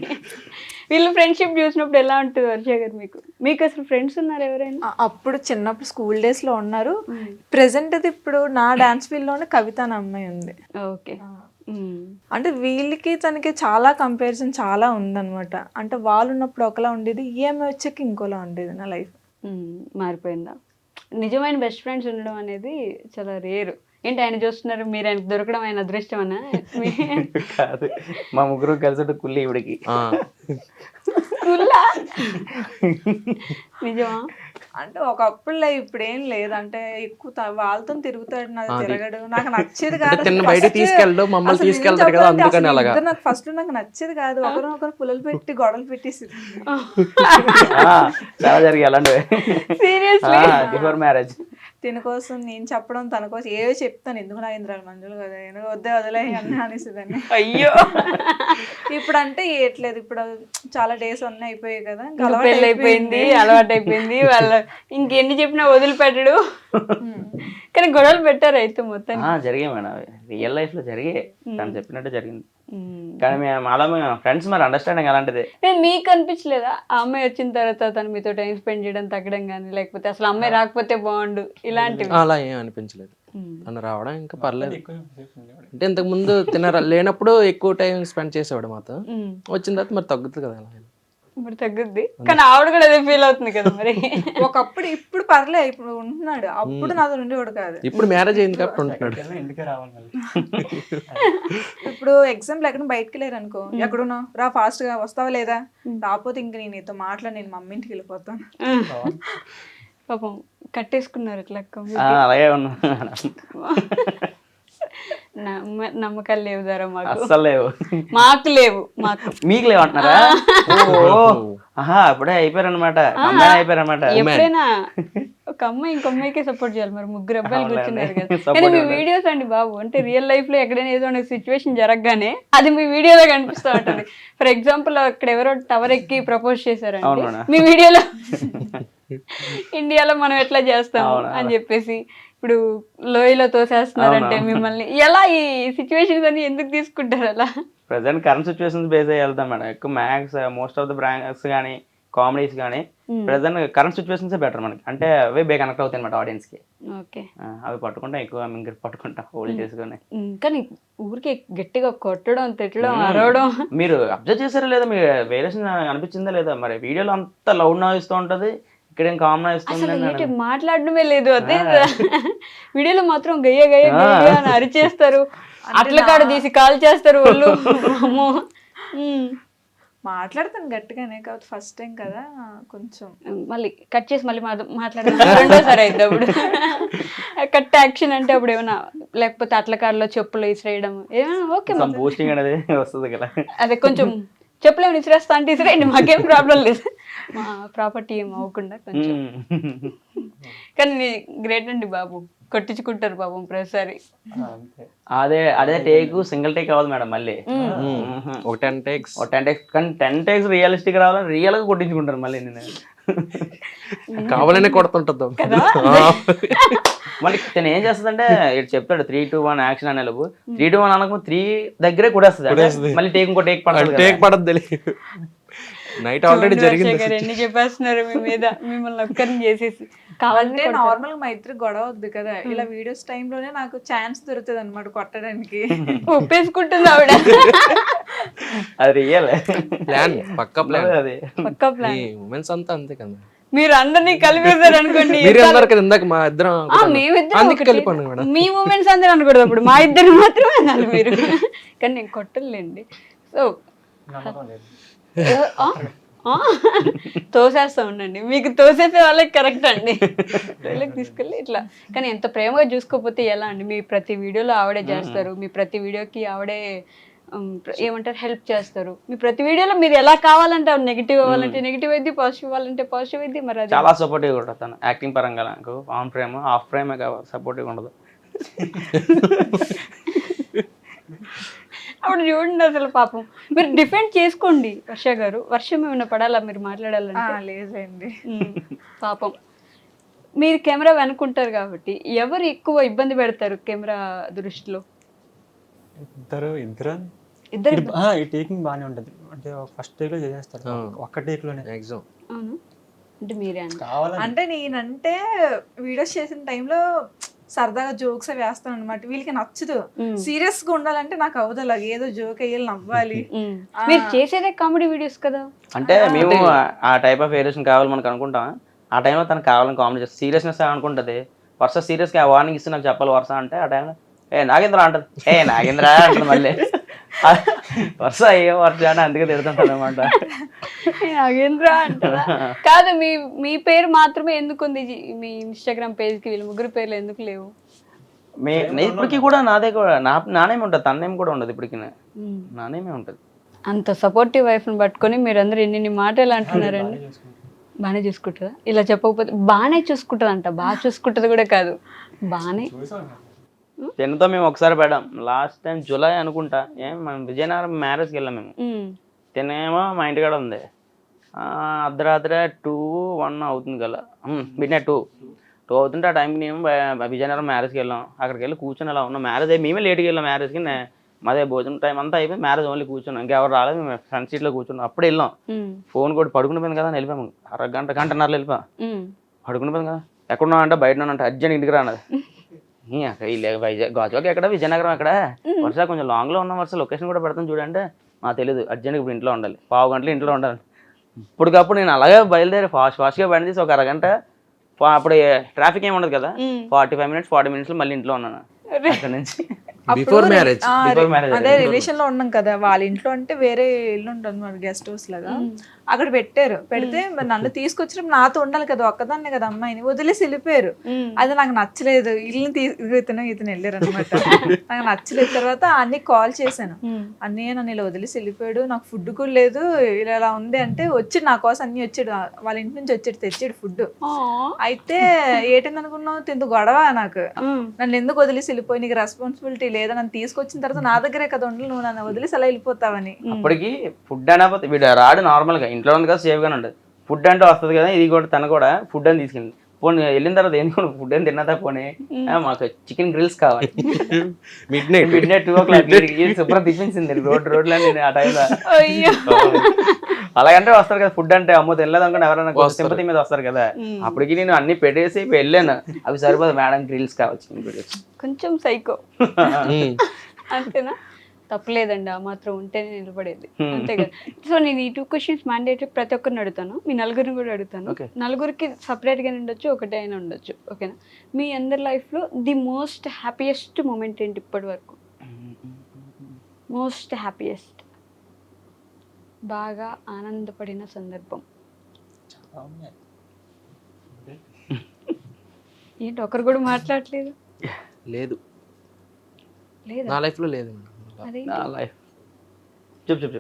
వీళ్ళు ఫ్రెండ్షిప్ చూసినప్పుడు ఎలా ఉంటుంది వర్ష గారు? మీకు అసలు ఫ్రెండ్స్ ఉన్నారు ఎవరైనా? అప్పుడు చిన్నప్పుడు స్కూల్ డేస్ లో ఉన్నారు. ప్రెసెంట్ అది ఇప్పుడు నా డాన్స్ ఫీల్డ్ లోనే కవిత అనే అమ్మాయి ఉంది. ఓకే. అంటే వీళ్ళకి తనకి చాలా కంపారిజన్ చాలా ఉందన్నమాట. అంటే వాళ్ళు ఉన్నప్పుడు ఒకలా ఉండేది, ఈఎంఐ వచ్చాక ఇంకోలా ఉండేది నా లైఫ్. మారిపోయిందా? నిజమైన బెస్ట్ ఫ్రెండ్స్ ఉండడం అనేది చాలా రేరు. ఏంటి ఆయన చూస్తున్నారు, మీరు ఆయనకు దొరకడం ఆయన అదృష్టమనా? కాదు, మా ముగ్గురు కలిసి కుల్లి ఇవిడికి. నిజమా? అంటే ఒకప్పుడు ఇప్పుడు ఏం లేదు. అంటే ఎక్కువ వాళ్ళతో తిరుగుతాడు, నాకు తిరగడు, నాకు నచ్చేది కాదు. బయట తీసుకెళ్ళడు, మమ్మల్ని తీసుకెళ్తారు కదా, అందుకని అలాగా. నాకు ఫస్ట్ నాకు నచ్చేది కాదు. ఒకరు పుల్లలు పెట్టి గొడవలు పెట్టేసి చాలా జరిగాయి అలాంటివి. సీరియస్లీ? బిఫోర్ మ్యారేజ్ తిన కోసం నేను చెప్పడం, తన కోసం ఏవో చెప్తాను. ఎందుకు నా ఇంద్రాలు మంజులు కదా, ఎందుకు వద్దే వదిలే అన్నీ అనేసిదాన్ని. అయ్యో, ఇప్పుడు అంటే ఏట్లేదు. ఇప్పుడు చాలా డేస్ అన్నీ అయిపోయాయి కదా, పెళ్ళి అయిపోయింది, అలవాటు అయిపోయింది. వాళ్ళ ఇంకెన్ని చెప్పినా వదిలిపెట్టడు. కానీ గొడవలు పెట్టారు అయితే మొత్తం? జరిగాయి మేడం, రియల్ లైఫ్ లో జరిగాయి. తను చెప్పినట్టు జరిగింది. కానీ మేము అలా ఫ్రెండ్స్, మరి అండర్స్టాండింగ్ అలాంటిది. మీకు అనిపించలేదా ఆ అమ్మాయి వచ్చిన తర్వాత తను మీతో టైం స్పెండ్ చేయడం తగ్గడం కానీ, లేకపోతే అసలు అమ్మాయి రాకపోతే బాగుండు ఇలాంటివి? అలా ఏం అనిపించలేదు. తను రావడం ఇంకా పర్లేదు. అంటే ఇంతకు ముందు లేనప్పుడు ఎక్కువ టైం స్పెండ్ చేసేవాడు మాతో. వచ్చిన తర్వాత మరి తగ్గుతుంది కదా. ఇప్పుడు తగ్గుద్ది, కానీ ఆవిడ కూడా అదే ఫీల్ అవుతుంది కదా మరి. ఒకప్పుడు, ఇప్పుడు పర్లే, ఇప్పుడు ఉంటున్నాడు. అప్పుడు నాతో ఉండేవాడు కాదు. ఇప్పుడు మ్యారేజ్ అయింది కాబట్టి ఉంటున్నాడు. ఇప్పుడు ఎగ్జాంపుల్ ఎక్కడ బయటకు వెళ్ళారు అనుకో, ఎక్కడున్నావు రా, ఫాస్ట్ గా వస్తావా లేదా, రాకపోతే ఇంక నేను నీతో మాట్లాడి నేను మమ్మీ ఇంటికి వెళ్ళిపోతాను. పాపం కట్టేసుకున్నారు ఇట్లా. అలాగే ఉన్నా. నమ్మకాలు లేవు ధర మాకు, అస్సలు లేవు. మాకు లేవు. మీకు లేవు అంటున్నారా? అప్పుడే అయిపోయారనమాట, అయిపోయారనమాట. ఎప్పుడైనా ఒక అమ్మాయి ఇంకో అమ్మాయికే సపోర్ట్ చేయాలి, మరి ముగ్గురు అబ్బాయిలు అవునులేండి. కూర్చున్నారు కదా. Support కానీ మీ ఉండాలి. వీడియోస్ అండి బాబు, అంటే రియల్ లైఫ్ లో ఎక్కడైనా ఏదో ఒక సిచ్యువేషన్ జరగగానే అది మీ వీడియోలో కనిపిస్తూ ఉంటుంది. ఫర్ ఎగ్జాంపుల్ అక్కడ ఎవరో టవర్ ఎక్కి ప్రపోజ్ చేశారండి, అవును మేడం. మీ వీడియోలో ఇండియాలో మనం ఎట్లా చేస్తాము అవును, అని చెప్పేసి ఇప్పుడు లోయలో తోసేస్తున్నారంటే అవును. మిమ్మల్ని ఎలా ఈ సిచ్యువేషన్స్ అని ఎందుకు తీసుకుంటారు అలా? ప్రజెంట్ కరెంట్ సిచ్యువేషన్స్ బేస్ అయ్యి వెళ్తాం మేడం. ఎక్కువ max most of the brands కానీ కామెడీస్ కానీ ప్రజెంట్ కరెంట్ సిచ్యువేషన్స్ బెటర్ మనకి, అంటే అవే బే కనెక్ట్ అవుతాయి అనమాట ఆడియన్స్ కి. ఓకే. అవి పట్టుకుంటాం ఎక్కువ, మింగర్ పట్టుకుంటాం హోల్డ్ చేసుకొని. కానీ ఊరికే గట్టిగా కొట్టడం, తిట్టడం, అరవడం మీరు అబ్జర్వ్ చేశారా లేదా, మీరు వేరియేషన్ అనిపించిందా లేదా? మరి వీడియోలో అంతా లౌడ్ నాయిస్ తో ఉంటది, ఇక్కడ ఏం కామ్ నాయిస్ అసలు ఏంటి వస్తుంది. మాట్లాడడమే లేదు. అదే వీడియోలో మాత్రం గయ్య గయ్య గయ్య అని అరిచేస్తారు, అట్ల కాడ తీసి కాల్ చేస్తారు వాళ్ళు. అమ్మో. మాట్లాడతాను గట్టిగానే, కాబట్టి ఫస్ట్ టైం కదా కొంచెం. మళ్ళీ కట్ చేసి మళ్ళీ మాట్లాడడం రెండోసారి అయితే అప్పుడు కట్ యాక్షన్ అంటే అప్పుడు ఏమైనా, లేకపోతే అట్ల కాడలో చెప్పులు విసిరేయడం ఏమైనా ఓకే, బూస్టింగ్ అనేది వస్తుంది కదా. అదే కొంచెం చెప్పులు ఏమైనా విసిరేస్తా అంటే విసిరేయండి, మాకేం ప్రాబ్లం లేదు, మా ప్రాపర్టీ ఏం అవ్వకుండా కొంచెం. కానీ గ్రేట్ అండి బాబు, కొట్టించుకుంటారు పాపం ప్రతిసారి. అదే అదే టేక్ సింగిల్ టేక్ అవ్వదు మేడం, మళ్ళీ ఒక 10 takes. 10 takes, కానీ 10 takes రియలిస్టిక్ రావాలని రియల్ గా కొట్టించుకుంటారు మళ్ళీ. నేను కావాలనే కొడుతుంటది. మళ్ళీ తను ఏం చేస్తుందంటే ఇటు చెప్తాడు 3, 2, 1 యాక్షన్ అనే లోపు 3, 2, 1 అనకు 3 దగ్గరే కొట్టేస్తుంది, మళ్ళీ టేక్ ఇంకో టేక్ పడుతుంది. టేక్ పడద్దు తెలియదు. నైట్ ఆల్రెడీ జరిగింది. ఎన్ని చెప్పేస్తున్నారు మీ మీద, మిమ్మల్ని ఒక్కరిని చేసేసి అంటే కావాలంటే నార్మల్ గా మా ఇద్దరు గొడవ వద్దు కదా, ఇలా వీడియోస్ టైంలోనే నాకు ఛాన్స్ దొరుకుతుంది అనమాట కొట్టడానికి. ఒప్పేసుకుంటుంది ఆవిడ. అది రియల్ ప్లాన్, పక్కా ప్లాన్. అది పక్కా ప్లాన్. ఉమెన్స్ అంతా అంతే కదా. మీరు అందరినీ కలిపేశారు అనుకోండి. మీరు అన్నారు కదా ఇందాక మా ఇద్దరం, మేమిద్దరం అందుకే ఒకటి. కలిపాను మేడం. మీ మూమెంట్స్ అందరూ అనకూడదు అప్పుడు, మా ఇద్దరు మాత్రమే అన్నారు మీరు. కానీ నేను కొట్టలేండి. సో తోసేస్తా ఉండండి, మీకు తోసేసే వాళ్ళకి కరెక్ట్ అండి, వీళ్ళకి తీసుకెళ్ళి ఇట్లా. కానీ ఎంత ప్రేమగా చూసుకోకపోతే ఎలా అండి? మీ ప్రతి వీడియోలో ఆవిడే చేస్తారు, మీ ప్రతి వీడియోకి ఆవిడే ఏమంటారు హెల్ప్ చేస్తారు, మీ ప్రతి వీడియోలో మీరు ఎలా కావాలంటే నెగిటివ్ అవ్వాలంటే నెగిటివ్ అయింది, పాజిటివ్ అవ్వాలంటే పాజిటివ్ అయింది. మరి అది చాలా సపోర్టివ్ ఉంటుంది తను యాక్టింగ్ పరంగా. నాకు ఆన్ ఫ్రేమ్ ఆఫ్ ఫ్రేమే కావాలి, సపోర్టివ్ ఉండదు. అప్పుడు చూడండి అసలు పాపం. మీరు డిఫెండ్ చేసుకోండి వర్ష గారు. వర్షం ఏమైనా పడాలా మీరు మాట్లాడాలంటే? లేదండి. పాపం మీరు కెమెరా వెనుకుంటారు కాబట్టి ఎవరు ఎక్కువ ఇబ్బంది పెడతారు కెమెరా దృష్టిలో? ఇద్దరు ఇద్దరు. ఈ టేకింగ్ బాగానే ఉంటుంది, అంటే ఫస్ట్ టేక్ లో చేసేస్తారు, ఒక్క టేక్ లోనే మ్యాక్సిమం. అవును, అంటే మీరే కావాలని. అంటే నేనంటే వీడియోస్ చేసిన టైంలో సరదాగా జోక్స్ అవి వేస్తాను అనమాట, వీళ్ళకి నచ్చదు. సీరియస్ గా ఉండాలంటే నాకు అవదు, అలాగే ఏదో జోక్ అయ్యాలి, నవ్వాలి. మీరు చేసేదే కామెడీ వీడియోస్ కదా. అంటే మేము ఆ టైప్ ఆఫ్ వేరియేషన్ కావాలి మనకు అనుకుంటాం, ఆ టైంలో తనకు కావాలని కామెడీ చేస్తుంది. సీరియస్నెస్ అనుకుంటుంది, వర్ష సీరియస్గా వార్నింగ్ ఇస్తే నాకు చెప్పాలి వర్ష అంటే, ఆ టైంలో నాగేంద్ర అంటది, నాగేంద్ర అంటుంది మళ్ళీ. వర్ష అయ్యో వర్ష అని అందుకే తిడుతుంటాను అనమాట. నాగేంద్ర అంటారా? కాదు, మీ పేరు మాత్రమే ఎందుకు ఉంది మీ ఇన్స్టాగ్రామ్ పేజ్ కి? వీళ్ళ ముగ్గురు పేర్లు ఎందుకు లేవు? ఇప్పటికీ కూడా నాదే కూడా నానేమి ఉంటుంది, తన్నేమి కూడా ఉండదు, ఇప్పటికి నానేమే ఉంటుంది. అంత సపోర్టివ్ వైఫ్ ని పట్టుకొని మీరందరూ ఎన్ని మాటలు అంటున్నారండి. బాగానే చూసుకుంటుందా? ఇలా చెప్పకపోతే బాగానే చూసుకుంటుంది అంట, బాగా చూసుకుంటుంది కూడా కాదు, బాగానే. తినతో మేము ఒకసారి పెట్టాం, లాస్ట్ టైం జూలై అనుకుంటా, మనం విజయనగరం మ్యారేజ్కి వెళ్ళాం మేము. తినేమో మా ఇంటికాడ ఉంది, అర్ధరాత్రి 2, 1 అవుతుంది కదా, మిడ్నైట్ 2 అవుతుంటే ఆ టైంకి మేము విజయనగరం మ్యారేజ్కి వెళ్ళాం. అక్కడికి వెళ్ళి కూర్చొని అలా ఉన్నాం. మ్యారేజ్ అయ్యి మేమే లేట్కి వెళ్ళాం మ్యారేజ్కి, మాదే భోజనం టైం అంతా అయిపోయి మ్యారేజ్ ఓన్లీ కూర్చున్నాం, ఇంకెవరు రాలేదు, మేము ఫ్రంట్ సీట్లో కూర్చున్నాం. అప్పుడు వెళ్ళాం, ఫోన్ కూడా పడుకుని పోయింది కదా అని వెళ్ళిపోయాము, గంటన్నరలో వెళ్ళిపోయాం. పడుకుని పోయింది కదా, ఎక్కడున్నా అంటే బయట అంటే అర్జెంట్ ఇంటికి రానది. గాజువాక ఎక్కడ, విజయనగరం ఎక్కడ, వర్ష కొంచెం లాంగ్లో ఉన్న వర్ష లొకేషన్ కూడా పెడతాను చూడంటే, మాకు తెలియదు అర్జెంట్గా ఇప్పుడు ఇంట్లో ఉండాలి, 15 గంటలు ఇంట్లో ఉండాలి. ఇప్పటికప్పుడు నేను అలాగే బయలుదేరి ఫాస్ట్గా బండి తీసి ఒక అరగంట, అప్పుడు ట్రాఫిక్ ఏమి ఉండదు కదా, 45 మినిట్స్ 40 మినిట్స్లో మళ్ళీ ఇంట్లో ఉన్నాను. అక్కడ నుంచి బిఫోర్ మ్యారేజ్. అదే రిలేషన్ లో ఉన్నాం కదా, వాళ్ళ ఇంట్లో అంటే వేరే ఇల్లు ఉంటుంది మరి గెస్ట్ హౌస్ లాగా, అక్కడ పెట్టారు. పెడితే మరి నన్ను తీసుకొచ్చినప్పుడు నాతో ఉండాలి కదా, ఒక్కదాన్నే కదా అమ్మాయిని, వదిలేసి వెళ్ళిపోయారు. అది నాకు నచ్చలేదు. ఇతను వెళ్ళారు అనమాట. నాకు నచ్చలేదు. తర్వాత అన్ని కాల్ చేశాను, అన్నయ్య నన్ను ఇలా వదిలేసి వెళ్ళిపోయాడు, నాకు ఫుడ్ కూడా లేదు, ఇలా ఉంది అంటే వచ్చాడు నా కోసం, అన్ని వచ్చాడు, వాళ్ళ ఇంటి నుంచి వచ్చాడు, తెచ్చాడు ఫుడ్. అయితే ఏంటని అనుకున్నావు, తిందు గొడవ నాకు, నన్ను ఎందుకు వదిలేసి వెళ్ళిపోయి, నీకు రెస్పాన్సిబిలిటీ లేదా, నన్ను తీసుకొచ్చిన తర్వాత నా దగ్గరే కదా ఉండాలి, నువ్వు నన్ను వదిలేసి అలా వెళ్ళిపోతావని. అప్పటికి ఫుడ్ అనకపోతే వీడు రాడు, నార్మల్గా ఇంట్లో ఉంది కదా, సేఫ్గానే ఉంటుంది. ఫుడ్ అంటే వస్తుంది కదా, ఇది కూడా తను కూడా ఫుడ్ అని తీసుకెళ్ళి పోనీ వెళ్ళిన తర్వాత ఎందుకు ఫుడ్ అని తిన్నదా, పోనీ మాకు చికెన్ గ్రిల్స్ కావాలి, మిడ్ నైట్ 2 o'clock శుభ్రం తిప్పించింది రోడ్లో. నేను ఆ టైంలో అలాగంటే వస్తారు కదా ఫుడ్ అంటే, అమ్మో తినలేదు అనుకుంటే ఎవరైనా సింపతి మీద వస్తారు కదా. అప్పటికి నేను అన్ని పెట్టేసి వెళ్ళాను, అవి సరిపోదు మేడం, గ్రిల్స్ కావాలి, చికెన్ గ్రిల్స్. కొంచెం సైకో అంతేనా? తప్పలేదండి, ఆ మాత్రం ఉంటేనే నిలబడేది, అంతే కదా. సో నేను ఈ 2 questions మ్యాండేటరీ ప్రతి ఒక్కరిని అడుగుతాను, మీ నలుగురిని కూడా అడుగుతాను. నలుగురికి సపరేట్గా ఉండొచ్చు, ఒకటే అయినా ఉండొచ్చు, ఓకేనా? మీ అందరి లైఫ్లో ది మోస్ట్ హ్యాపీయెస్ట్ మూమెంట్ ఏంటి ఇప్పటి వరకు? మోస్ట్ హ్యాపీయెస్ట్, బాగా ఆనందపడిన సందర్భం ఏంటి? ఒకరు కూడా మాట్లాడలేదు. లేదు, లేదా నా లైఫ్లో లేదు మేడం. నా లైఫ్ చెప్పు